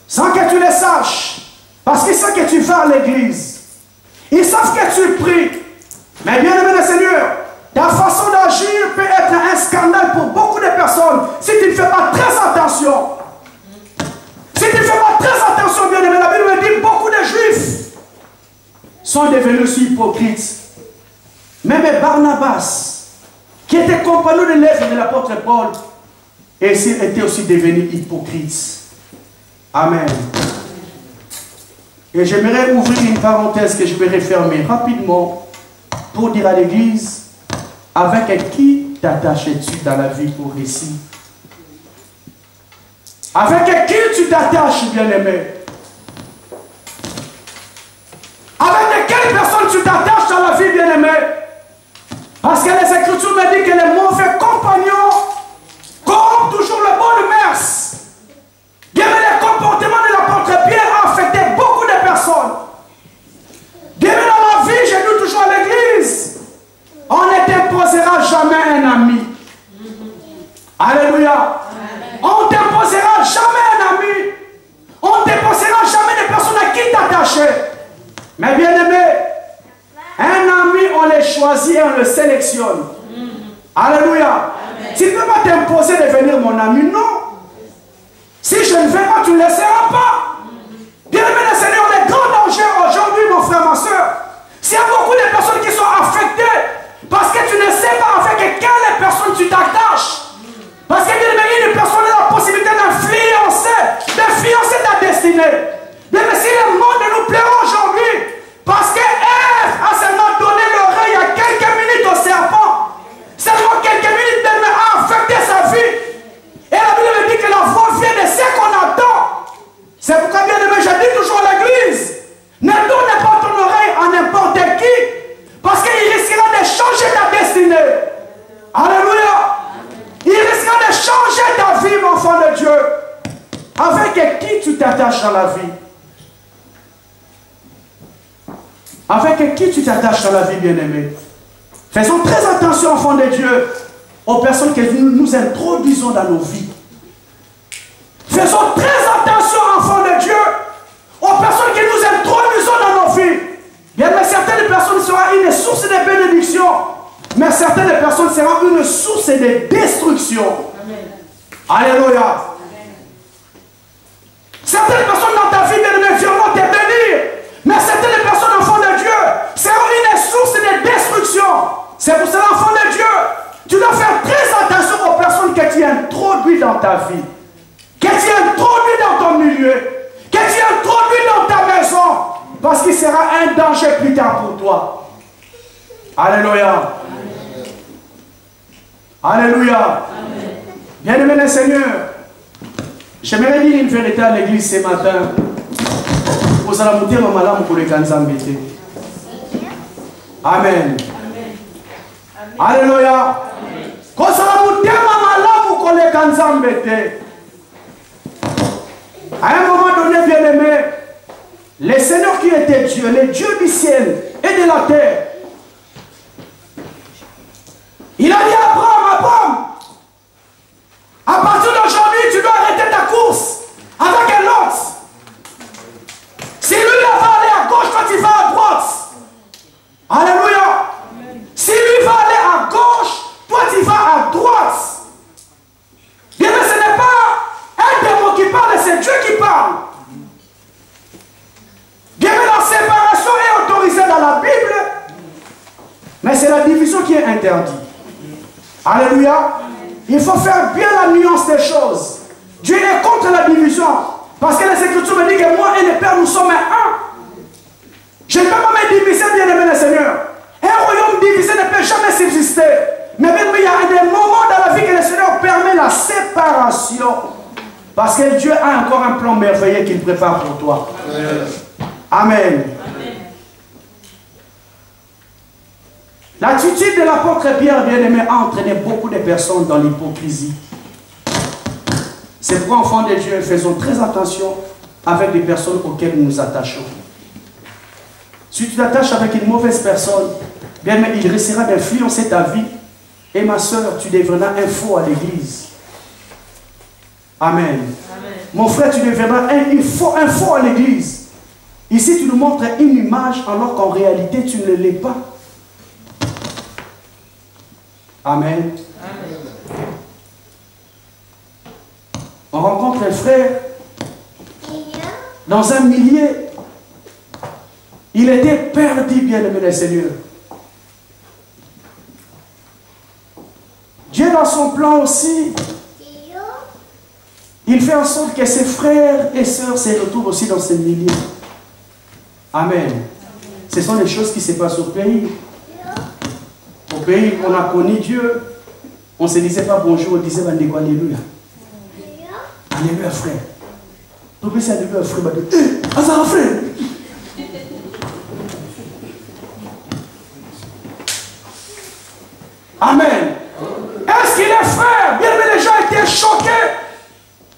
Sans que tu le saches. Parce qu'ils savent que tu vas à l'église. Ils savent que tu pries. Mais bien-aimé le Seigneur, ta façon d'agir peut être un scandale pour beaucoup de personnes si tu ne fais pas très attention. Si tu ne fais pas très attention, bien aimé, la Bible dit beaucoup de juifs sont devenus aussi hypocrites. Même Barnabas, qui était compagnon de l'œuvre de l'apôtre Paul, était aussi devenu hypocrite. Amen. Et j'aimerais ouvrir une parenthèse que je vais refermer rapidement pour dire à l'église, avec qui t'attaches-tu dans la vie pour réussir? Avec qui tu t'attaches, bien-aimé? Avec quelle personne tu t'attaches dans la vie, bien-aimé? Parce que les Écritures me disent que les mauvais compagnons corrompent toujours le bon mœurs. Bien-aimé, le comportement de l'apôtre Pierre a affecté beaucoup de personnes. Bien-aimé, dans la vie, je dis toujours à l'église, on ne t'imposera jamais un ami. Alléluia. On ne t'imposera jamais un ami. On ne t'imposera jamais des personnes à qui t'attacher. Mais bien aimé, un ami, on le choisit et on le sélectionne. Alléluia. Tu ne peux pas t'imposer de devenir mon ami, non. Si je ne vais pas, tu ne le laisseras pas. Bien aimé le Seigneur, le grand danger aujourd'hui, mon frère, ma soeur, s'il y a beaucoup de personnes qui sont affectées parce que tu ne sais pas avec quelle personne tu t'attaches. Parce que bien aimé, une personne a la possibilité d'influencer ta destinée. Bien aimé, si le monde nous plaira aujourd'hui, parce que Ève a seulement donné l'oreille à quelques minutes au serpent, seulement quelques minutes a affecté sa vie. Et la Bible dit que la voix vient de ce qu'on attend. C'est t'attaches dans la vie? Avec qui tu t'attaches dans la vie, bien-aimé? Faisons très attention, enfants de Dieu, aux personnes que nous introduisons dans nos vies. Faisons très attention, enfants de Dieu, aux personnes que nous introduisons dans nos vies. Bien, mais certaines personnes seront une source de bénédiction, mais certaines personnes seront une source de destruction. Amen. Alléluia. Certaines personnes dans ta vie, bien-aimé, viendront te bénir, mais certaines personnes, enfants de Dieu, seront une source de destruction. C'est pour cela, enfant de Dieu, tu dois faire très attention aux personnes que tu introduis dans ta vie, que tu introduis dans ton milieu, que tu introduis dans ta maison, parce qu'il sera un danger plus tard pour toi. Alléluia. Alléluia. Bien-aimé le Seigneur, j'aimerais dire une vérité à l'église ce matin. Vous allez monter ma malam pour les Kanzambé. Amen. Alléluia. Quand ça va monter ma malam pour les Kanzambé. À un moment donné, bien-aimé, le Seigneur qui était Dieu, le Dieu du ciel et de la terre, il a dit à Abraham, à partir d'aujourd'hui, tu dois arrêter ta course avec un autre. Si lui va aller à gauche, toi tu vas à droite. Alléluia. Si lui va aller à gauche, toi tu vas à droite. Bien, mais ce n'est pas un démon qui parle, c'est Dieu qui parle. Bien, mais la séparation est autorisée dans la Bible, mais c'est la division qui est interdite. Alléluia. Il faut faire bien la nuance des choses. Dieu est contre la division. Parce que les Écritures me disent que moi et le Père, nous sommes un. Je ne peux pas me diviser, bien-aimé le Seigneur. Un royaume divisé ne peut jamais subsister. Mais même il y a des moments dans la vie que le Seigneur permet la séparation. Parce que Dieu a encore un plan merveilleux qu'il prépare pour toi. Amen. L'attitude de l'apôtre Pierre, bien-aimé, a entraîné beaucoup de personnes dans l'hypocrisie. C'est pourquoi, enfants de Dieu, faisons très attention avec les personnes auxquelles nous nous attachons. Si tu t'attaches avec une mauvaise personne, bien-aimé, il risquera d'influencer ta vie. Et ma soeur, tu deviendras un faux à l'église. Amen. Amen. Mon frère, tu deviendras un faux à l'église. Ici, tu nous montres une image alors qu'en réalité, tu ne l'es pas. Amen. Amen. On rencontre un frère dans un milieu. Il était perdu, bien-aimé le Seigneur. Dieu, dans son plan aussi, il fait en sorte que ses frères et sœurs se retrouvent aussi dans ce milieu. Amen. Ce sont les choses qui se passent au pays. Au pays où on a connu Dieu, on ne se disait pas bonjour, on disait Alléluia. Alléluia, frère. Donc, c'est Alléluia, frère. Ah, ça va, frère. Amen. Est-ce qu'il est frère? Bien, mais les gens étaient choqués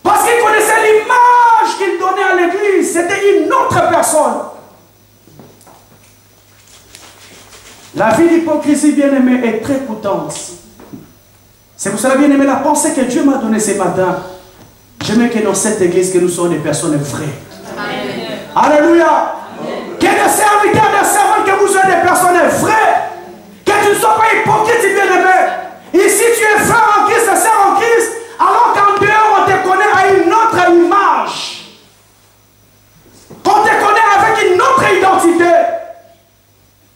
parce qu'ils connaissaient l'image qu'il donnait à l'église. C'était une autre personne. La vie d'hypocrisie, bien-aimée, est très coûteuse. C'est pour cela, bien-aimé, la pensée que Dieu m'a donnée ce matin. J'aimerais que dans cette église, que nous soyons des personnes vraies. Amen. Alléluia. Amen. Que des serviteurs, des servantes, que vous soyez des personnes vraies. Que tu ne sois pas hypocrite, bien-aimé. Ici, tu es frère en Christ, sœur en Christ, alors qu'en dehors, on te connaît à une autre image. On te connaît avec une autre identité.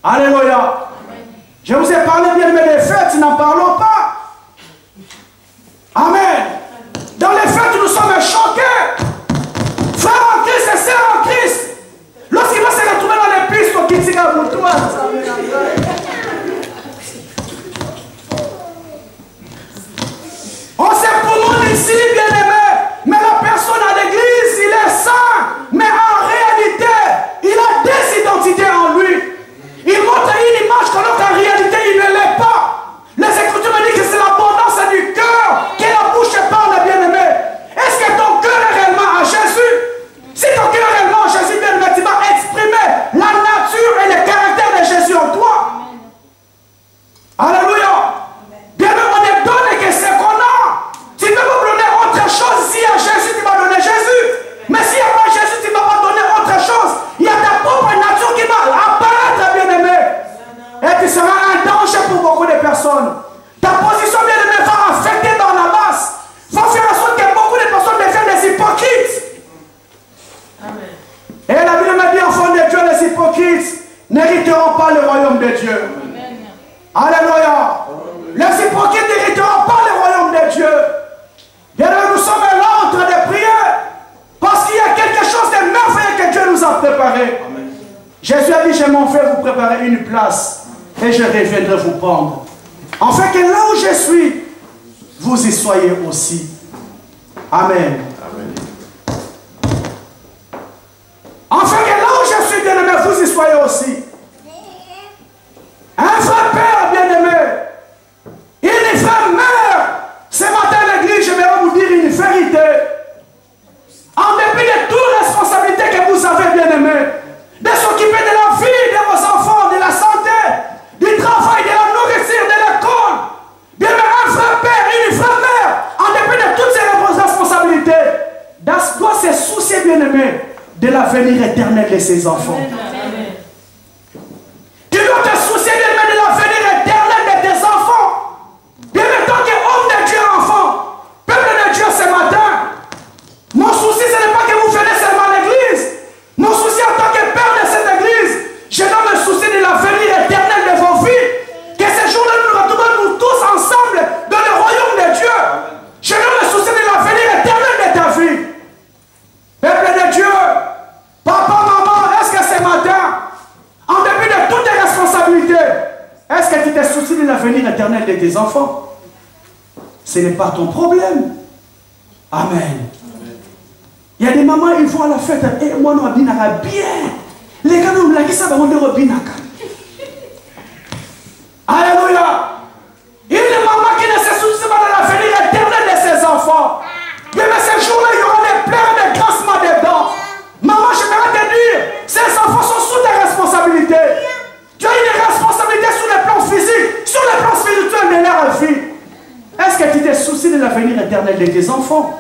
Alléluia. Amen. Je vous ai parlé, bien-aimé, des fêtes, n'en parlons pas. Amen. Dans les fêtes, nous sommes choqués. Frères en Christ et sœurs en Christ. Lorsqu'il va se retrouver dans les pistes, on quitte la boutoise. On s'épouse ici, bien-aimé. Mais la personne à l'église, il est saint. Mais en réalité, il a des identités en lui. Il montre une image alors qu'en réalité, il ne l'est pas. Les Écritures me disent que c'est l'abondance du cœur que la bouche de Dieu. Alléluia. Les hypocrites n'hériteront pas le royaume de Dieu. Bien, nous sommes là en train de prier parce qu'il y a quelque chose de merveilleux que Dieu nous a préparé. Amen. Jésus a dit, je m'en vais vous préparer une place et je reviendrai vous prendre. En fait que là où je suis, vous y soyez aussi. Amen. Amen. Enfin que là où je suis bien-aimé, vous y soyez aussi. Un vrai père bien-aimé, une vraie mère. Ce matin à l'église, je vais vous dire une vérité. En dépit de toute responsabilité que vous avez bien-aimé, de s'occuper de la vie de vos enfants, de la santé, du travail, de la nourriture, de l'école, bien-aimé, un vrai père, une vraie mère, en dépit de toutes ces responsabilités, doit se soucier bien-aimé de l'avenir éternel de ses enfants. Amen. Tu dois te soucier bien-aimé de l'avenir éternel de tes enfants. Bien-aimé, tant qu'homme de Dieu, enfant, peuple de Dieu ce matin, mon souci ce n'est pas que vous venez seulement à l'église. Mon souci en tant que père de cette église, je dois me soucier de l'avenir éternel de vos vies. Que ce jour-là nous retrouvons nous tous ensemble dans le royaume de Dieu. Je dois me soucier de l'avenir éternel de ta vie. Peuple de Dieu, papa, maman, est-ce que ce matin, en dépit de toutes tes responsabilités, est-ce que tu te soucies de l'avenir éternel de tes enfants? Ce n'est pas ton problème. Amen. Il y a des mamans, ils vont à la fête, et moi, nous, bien. Les gars, nous, qui ça va rendre bien. Alléluia. Il y a des mamans qui ne se soucient pas de l'avenir éternel de ses enfants. Mais ce jour-là, il y aura des pleurs et des grincements des dents. Maman, j'aimerais te dire, ces enfants sont sous tes responsabilités. Tu as une responsabilité sur le plan physique, sur le plan spirituel de leur vie. Est-ce que tu te soucies de l'avenir éternel de tes enfants?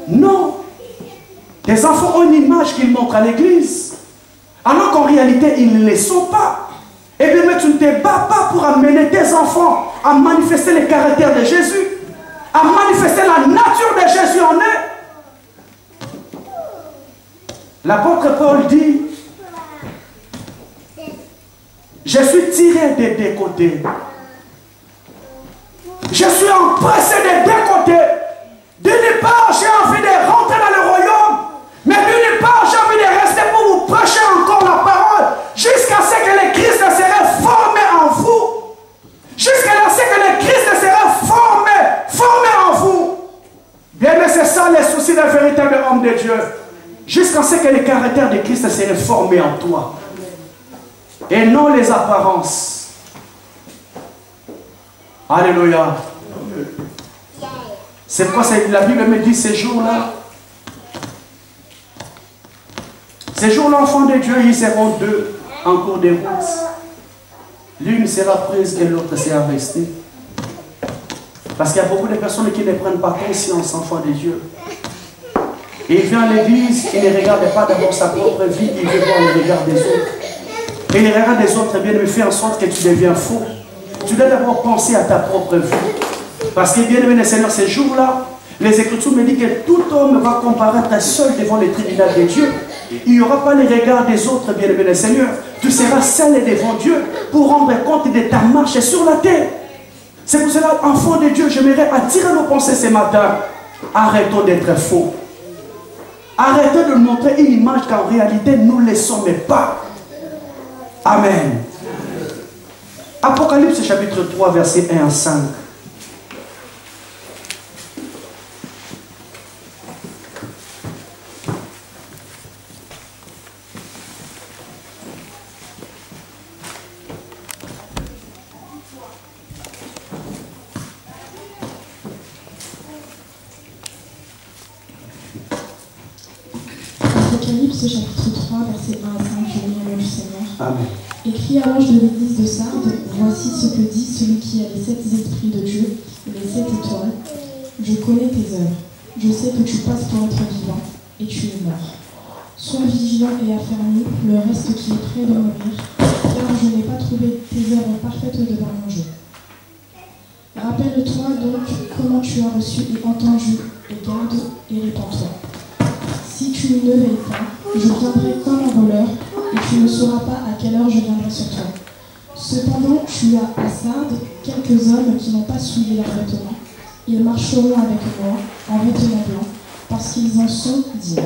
Non. Tes enfants ont une image qu'ils montrent à l'église, alors qu'en réalité, ils ne le sont pas. Eh bien, mais tu ne te bats pas pour amener tes enfants à manifester le caractère de Jésus, à manifester la nature de Jésus en eux. L'apôtre Paul dit, je suis tiré des deux côtés. Je suis empressé des deux côtés. D'une part, j'ai envie de rentrer dans le royaume, mais d'une part, j'ai envie de rester pour vous prêcher encore la parole, jusqu'à ce que le Christ serait formé en vous. Jusqu'à ce que le Christ serait formé en vous. Bien, mais c'est ça le souci d'un véritable homme de Dieu. Jusqu'à ce que le caractère de Christ serait formé en toi. Et non les apparences. Alléluia. C'est pourquoi la Bible me dit ces jours-là. Ces jours-là, enfants de Dieu, ils seront deux en cours de route. L'une sera prise et l'autre sera restée. Parce qu'il y a beaucoup de personnes qui ne prennent pas conscience, enfants de Dieu. Et il vient à l'église, il ne regarde pas d'abord sa propre vie, il veut voir le regard des autres. Et le regard des autres, bien, me fait en sorte que tu deviens faux. Tu dois d'abord penser à ta propre vie. Parce que, bien aimé le Seigneur, ces jours-là, les Écritures me disent que tout homme va comparaître seul devant le tribunal de Dieu. Il n'y aura pas le regard des autres, bien aimé le Seigneur. Tu seras seul devant Dieu pour rendre compte de ta marche sur la terre. C'est pour cela, enfant de Dieu, j'aimerais attirer nos pensées ce matin. Arrêtons d'être faux. Arrêtons de montrer une image qu'en réalité, nous ne le sommes pas. Amen. Apocalypse chapitre 3, verset 1 à 5. Apocalypse chapitre 3, verset 1 à 5, je lis le nom du Seigneur. Amen. Écrit à l'ange de l'église de Sardes, voici ce que dit celui qui a les 7 esprits de Dieu et les 7 étoiles. Je connais tes œuvres. Je sais que tu passes pour être vivant et tu es mort. Sois vigilant et affermi, le reste qui est près de mourir, car je n'ai pas trouvé tes œuvres parfaites devant mon jeu. Rappelle-toi donc comment tu as reçu et entendu, et garde et répands-toi. Si tu ne veilles pas, je viendrai comme un voleur, et tu ne sauras pas à quelle heure je viendrai sur toi. Cependant, tu as à Sardes quelques hommes qui n'ont pas souillé leurs vêtements. Ils marcheront avec moi en vêtements blancs, parce qu'ils en sont dignes.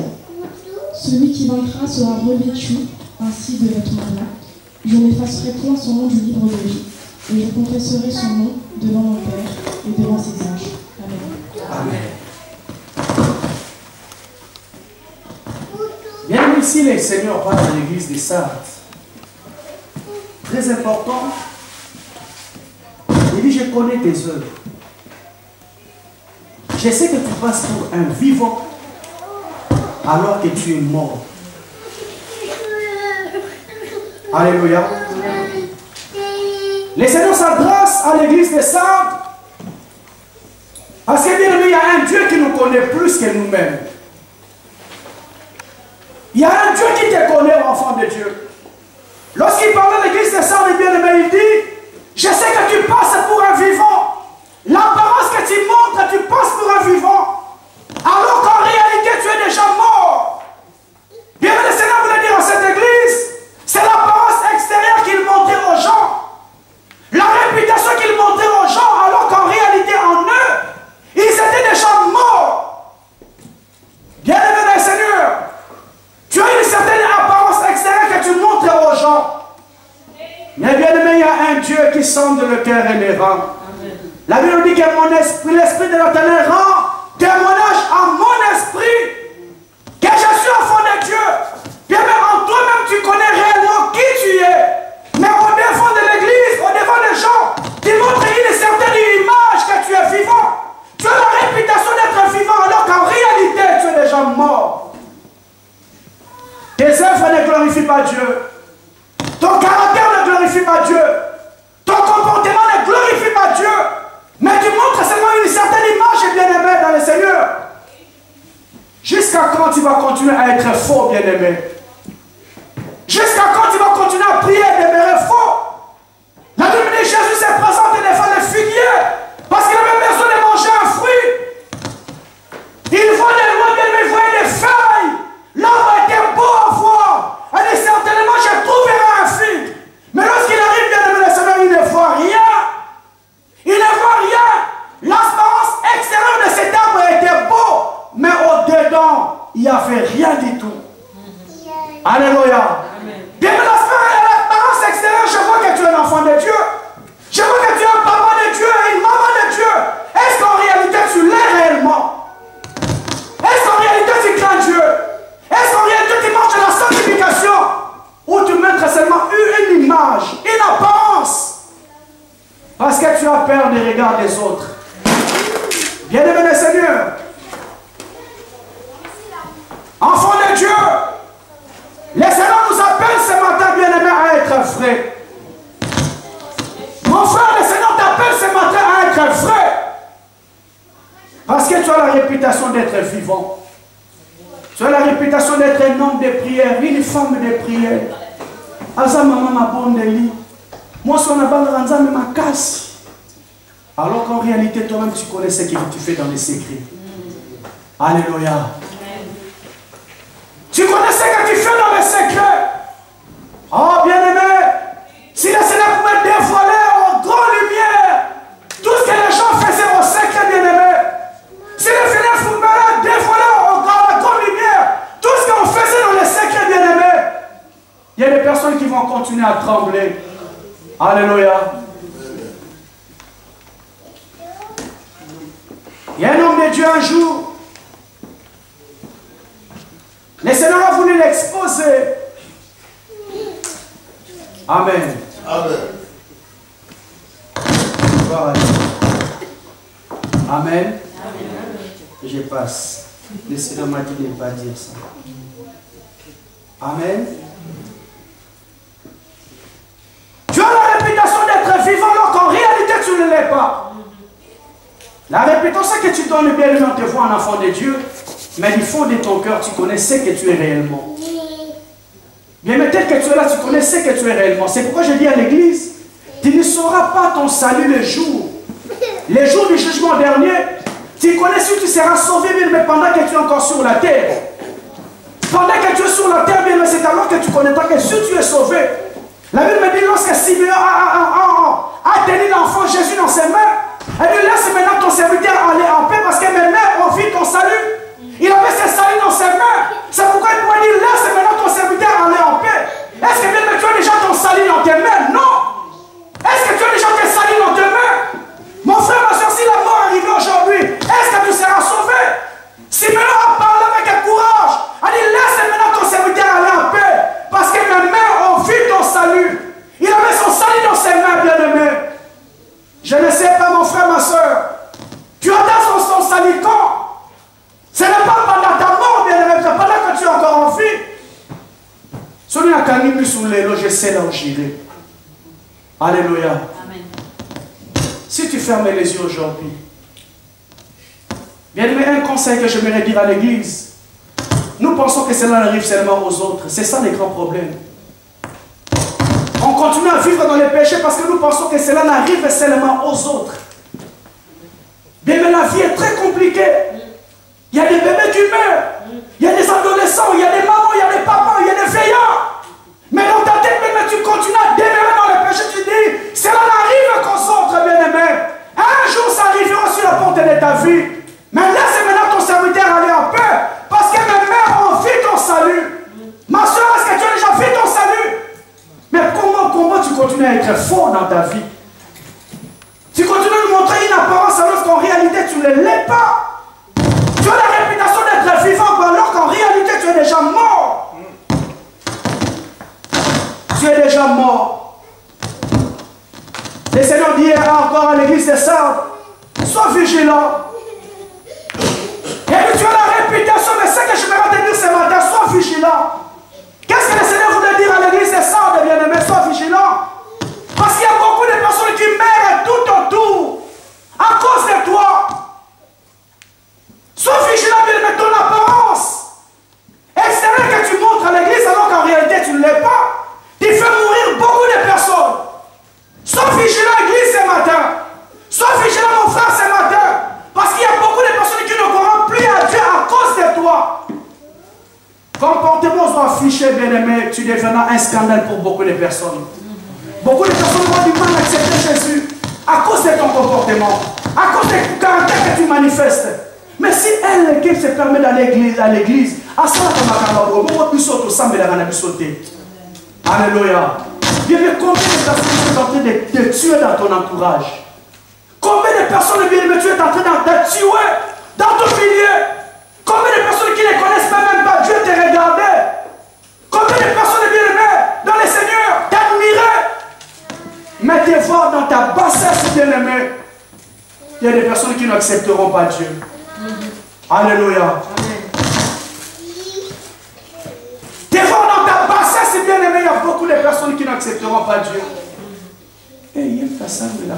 Celui qui vaincra sera revêtu ainsi de vêtements blancs. Je n'effacerai point son nom du livre de vie, et je confesserai son nom devant mon Père et devant ses anges. Amen. Amen. Bien ici, le Seigneur parle à l'église des Sardes. Très important. Il dit, je connais tes œuvres. Je sais que tu passes pour un vivant alors que tu es mort. Alléluia. Le Seigneur s'adresse à l'église des Sardes parce que bien aimé, il y a un Dieu qui nous connaît plus que nous-mêmes. Il y a un Dieu qui te connaît, enfant de Dieu. Lorsqu'il parle à l'église des Sardes, bien aimé, il dit, je sais que tu passes pour un vivant. L'apparence que tu montres, tu passes pour un vivant. Alors qu'en réalité, tu es déjà mort. Bien aimé, le Seigneur voulait dire à cette église, c'est l'apparence extérieure qu'il montrait aux gens. La réputation qu'il montrait aux gens, alors qu'en réalité, en eux, ils étaient déjà morts. Bien aimé le Seigneur, tu as une certaine apparence extérieure que tu montres aux gens. Mais bien aimé, il y a un Dieu qui sonde le cœur et les rangs. La Bible dit que mon esprit, l'esprit de l'Éternel rend témoignage à mon esprit que je suis enfant de Dieu. Bien aimé, en toi-même, tu connais réellement qui tu es. Mais au devant de l'église, au devant des gens, tu montres une certaine image que tu es vivant. Tu as la réputation d'être vivant alors qu'en réalité, tu es déjà mort. Tes œuvres ne glorifient pas Dieu. Ton caractère ne glorifie pas Dieu. Ton comportement ne glorifie pas Dieu. Mais tu montres seulement une certaine image, bien-aimé, dans le Seigneur. Jusqu'à quand tu vas continuer à être faux, bien-aimé? Jusqu'à quand tu vas continuer à prier et demeurer faux? La Bible dit Jésus s'est présenté devant les figuiers parce qu'il avait besoin de manger un fruit. Il voyait loin, bien-aimé, il voyait des feuilles. L'arbre était beau à voir. Elle dit certainement, je trouverai un figue. Mais lorsqu'il arrive, bien-aimé, le Seigneur, il ne voit rien. Il ne voit rien. L'apparence extérieure de cet arbre était beau, mais au-dedans, il n'y avait rien du tout. Alléluia. Bien, l'apparence extérieure, je vois que tu es un enfant de Dieu. Je vois que tu es un papa de Dieu et une maman de Dieu. Est-ce qu'en réalité, tu l'es réellement? Est-ce qu'en réalité, tu crains Dieu? Est-ce qu'en réalité, tu marches de la sanctification? Ou tu montres seulement une image, une apparence? Parce que tu as peur des regards des autres. Bien-aimé le Seigneur, enfant de Dieu, le Seigneur nous appelle ce matin, bien-aimé, à être frais. Mon frère, le Seigneur t'appelle ce matin à être frais. Parce que tu as la réputation d'être vivant. Tu as la réputation d'être un homme de prière, une femme de prière. Aza maman ma bonne lit. Moi, si on a pas de ma casse. Alors qu'en réalité, toi-même, tu connais ce que tu fais dans les secrets. Alléluia. Tu connais ce que tu fais dans les secrets. Oh, bien-aimé, si le Seigneur pouvait dévoiler en grande lumière tout ce que les gens faisaient au secret, bien-aimé. Si le Seigneur pouvait dévoiler en grande lumière tout ce qu'on faisait dans les secrets, bien-aimé, il y a des personnes qui vont continuer à trembler. Alléluia. Il y a un homme de Dieu un jour. Le Seigneur a voulu l'exposer. Amen. Amen. Amen. Je passe. Le Seigneur m'a dit de ne pas dire ça. Amen. Tu as la réputation d'être vivant alors qu'en réalité tu ne l'es pas. La réputation que tu donnes bien aimé, on te voit un enfant de Dieu, mais du fond de ton cœur, tu connais ce que tu es réellement. Bien, mais tel que tu es là, tu connais ce que tu es réellement. C'est pourquoi je dis à l'église, tu ne sauras pas ton salut le jour du jugement dernier. Tu connais si tu seras sauvé, mais pendant que tu es encore sur la terre. Pendant que tu es sur la terre, bien, c'est alors que tu connaîtras que si tu es sauvé, La Bible me dit, lorsque Simeon a tenu l'enfant Jésus dans ses mains, elle dit, laisse maintenant ton serviteur aller en paix parce que mes mains ont vu ton salut. Il avait ses saluts dans ses mains. C'est pourquoi il pouvait dire, laisse maintenant ton serviteur aller en paix. Est-ce que bien tu as déjà ton salut dans tes mains? Non. Est-ce que tu as déjà tes saluts dans tes mains? Mon frère, ma soeur, si la mort arrive aujourd'hui, est-ce que tu seras sauvé? Simeon a parlé avec un courage. Elle dit, laisse maintenant ton serviteur aller en paix. Parce que mes mains ont vu ton salut. Il avait son salut dans ses mains, bien-aimé. Je ne sais pas, mon frère, ma soeur. Tu attends son salut quand? Ce n'est pas pendant ta mort, bien-aimé. C'est pendant que tu es encore en vie. Celui qui a mis sur les loges, je sais là où j'irai. Alléluia. Amen. Si tu fermes les yeux aujourd'hui, bien-aimé, un conseil que j'aimerais dire à l'église. Nous pensons que cela arrive seulement aux autres. C'est ça les grands problèmes. On continue à vivre dans les péchés parce que nous pensons que cela n'arrive seulement aux autres. Bien, mais la vie est très compliquée. Il y a des bébés qui meurent. Il y a des adolescents, il y a des mamans, il y a des papas, il y a des veillards. Mais dans ta tête, même tu continues à demeurer dans les péchés. Tu dis, cela n'arrive qu'aux autres, bien-aimés. Un jour, ça arrivera sur la porte de ta vie. Mais laisse maintenant ton serviteur aller en paix. Parce que mes mains ont vu ton salut. Ma soeur, est-ce que tu as déjà vu ton salut? Mais comment tu continues à être fort dans ta vie? Tu continues à nous montrer une apparence alors qu'en réalité tu ne l'es pas. Tu as la réputation d'être vivant alors qu'en réalité tu es déjà mort. Tu es déjà mort. Le Seigneur dit encore à l'église de Sardes, sois vigilant. Et tu as la réputation, mais ce que je vais te dire ce matin, sois vigilant. Qu'est-ce que le Seigneur voulait dire à l'église de Sardes, bien-aimé? Sois vigilant. Parce qu'il y a beaucoup de personnes qui meurent tout autour à cause de toi. Sois vigilant, bien-aimé, ton apparence extérieure que tu montres à l'église alors qu'en réalité tu ne l'es pas. Tu fais mourir beaucoup de personnes. Sois vigilant, église, ce matin. Sois vigilant, mon frère, ce matin. Parce qu'il y a beaucoup de personnes qui ne croient plus à Dieu à cause de toi. Comportement soit affiché, bien-aimé, tu deviendras un scandale pour beaucoup de personnes. Beaucoup de personnes ont du mal à accepter Jésus à cause de ton comportement, à cause du caractère que tu manifestes. Mais si elle qui se permet d'aller à l'église, à ça, alléluia. Bien, mais combien de personnes sont en train de te tuer dans ton entourage? Combien de personnes, bien, tu es en train de tuer dans ton milieu? Combien de personnes qui ne connaissent même pas Dieu te regarder? Combien de personnes, bien-aimées, dans le Seigneur, t'admirer? Mais te voir dans ta bassesse, bien-aimé. Il y a des personnes qui n'accepteront pas Dieu. Alléluia. Te voir dans ta bassesse, bien-aimé, il y a beaucoup de personnes qui n'accepteront pas Dieu. Et il y a une personne là.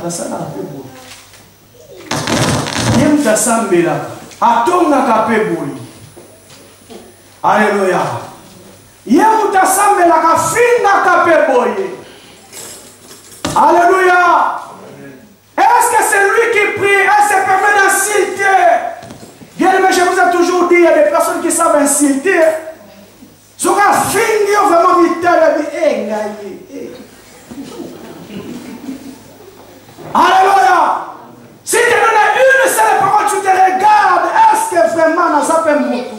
Alléluia. Alléluia. Est-ce que c'est lui qui prie? Elle se permet d'insulter? Bien aimé, je vous ai toujours dit, il y a des personnes qui savent insulter. Ce qu'on a fini, vraiment vite, alléluia. Si tu donnes une seule parole, tu te regardes. Est-ce que vraiment on a fait moutou?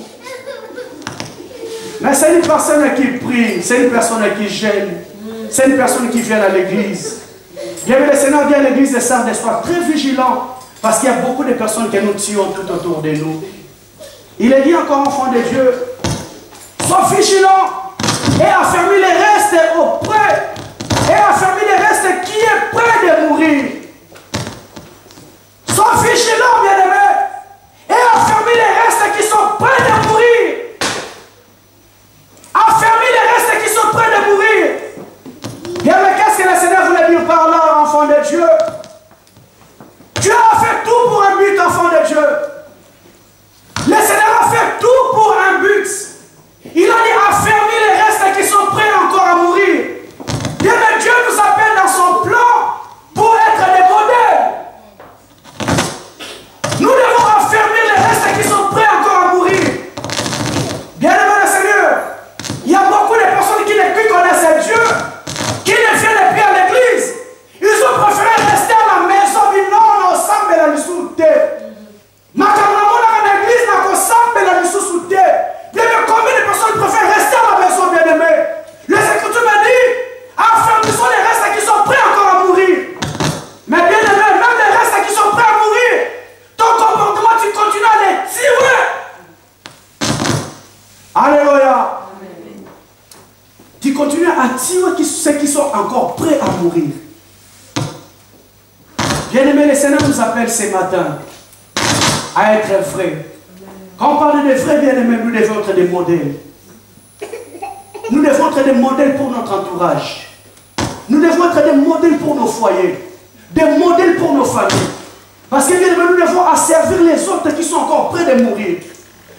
Mais c'est une personne qui prie, c'est une personne qui gêne, c'est une personne qui vient à l'église. Bien, le Seigneur dit à l'église de Sardes, sois très vigilant, parce qu'il y a beaucoup de personnes qui nous tuent tout autour de nous. Il est dit encore, enfant de Dieu, sois vigilant et affermis les restes auprès, et affermis les restes qui est prêt de mourir. Sois vigilant, bien-aimé, et affermis les restes qui sont prêts de mourir. Affermis les restes qui sont prêts de mourir. Bien, mais qu'est-ce que le Seigneur voulait dire par là, enfant de Dieu? Dieu a fait tout pour un but, enfant de Dieu. Le Seigneur a fait tout pour un but. Il a dit affermis les restes qui sont prêts encore à mourir. Bien, mais Dieu nous appelle dans son plan Bien-aimés, le Seigneur nous appelle ce matin à être vrais. Quand on parle de vrais, bien-aimés, nous devons être des modèles. Nous devons être des modèles pour notre entourage. Nous devons être des modèles pour nos foyers. Des modèles pour nos familles. Parce que, bien aimés, nous devons asservir les autres qui sont encore près de mourir.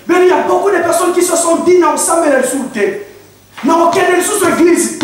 Mais il y a beaucoup de personnes qui se sont dit, non, ça me l'insulte. Non, aucun de sous église.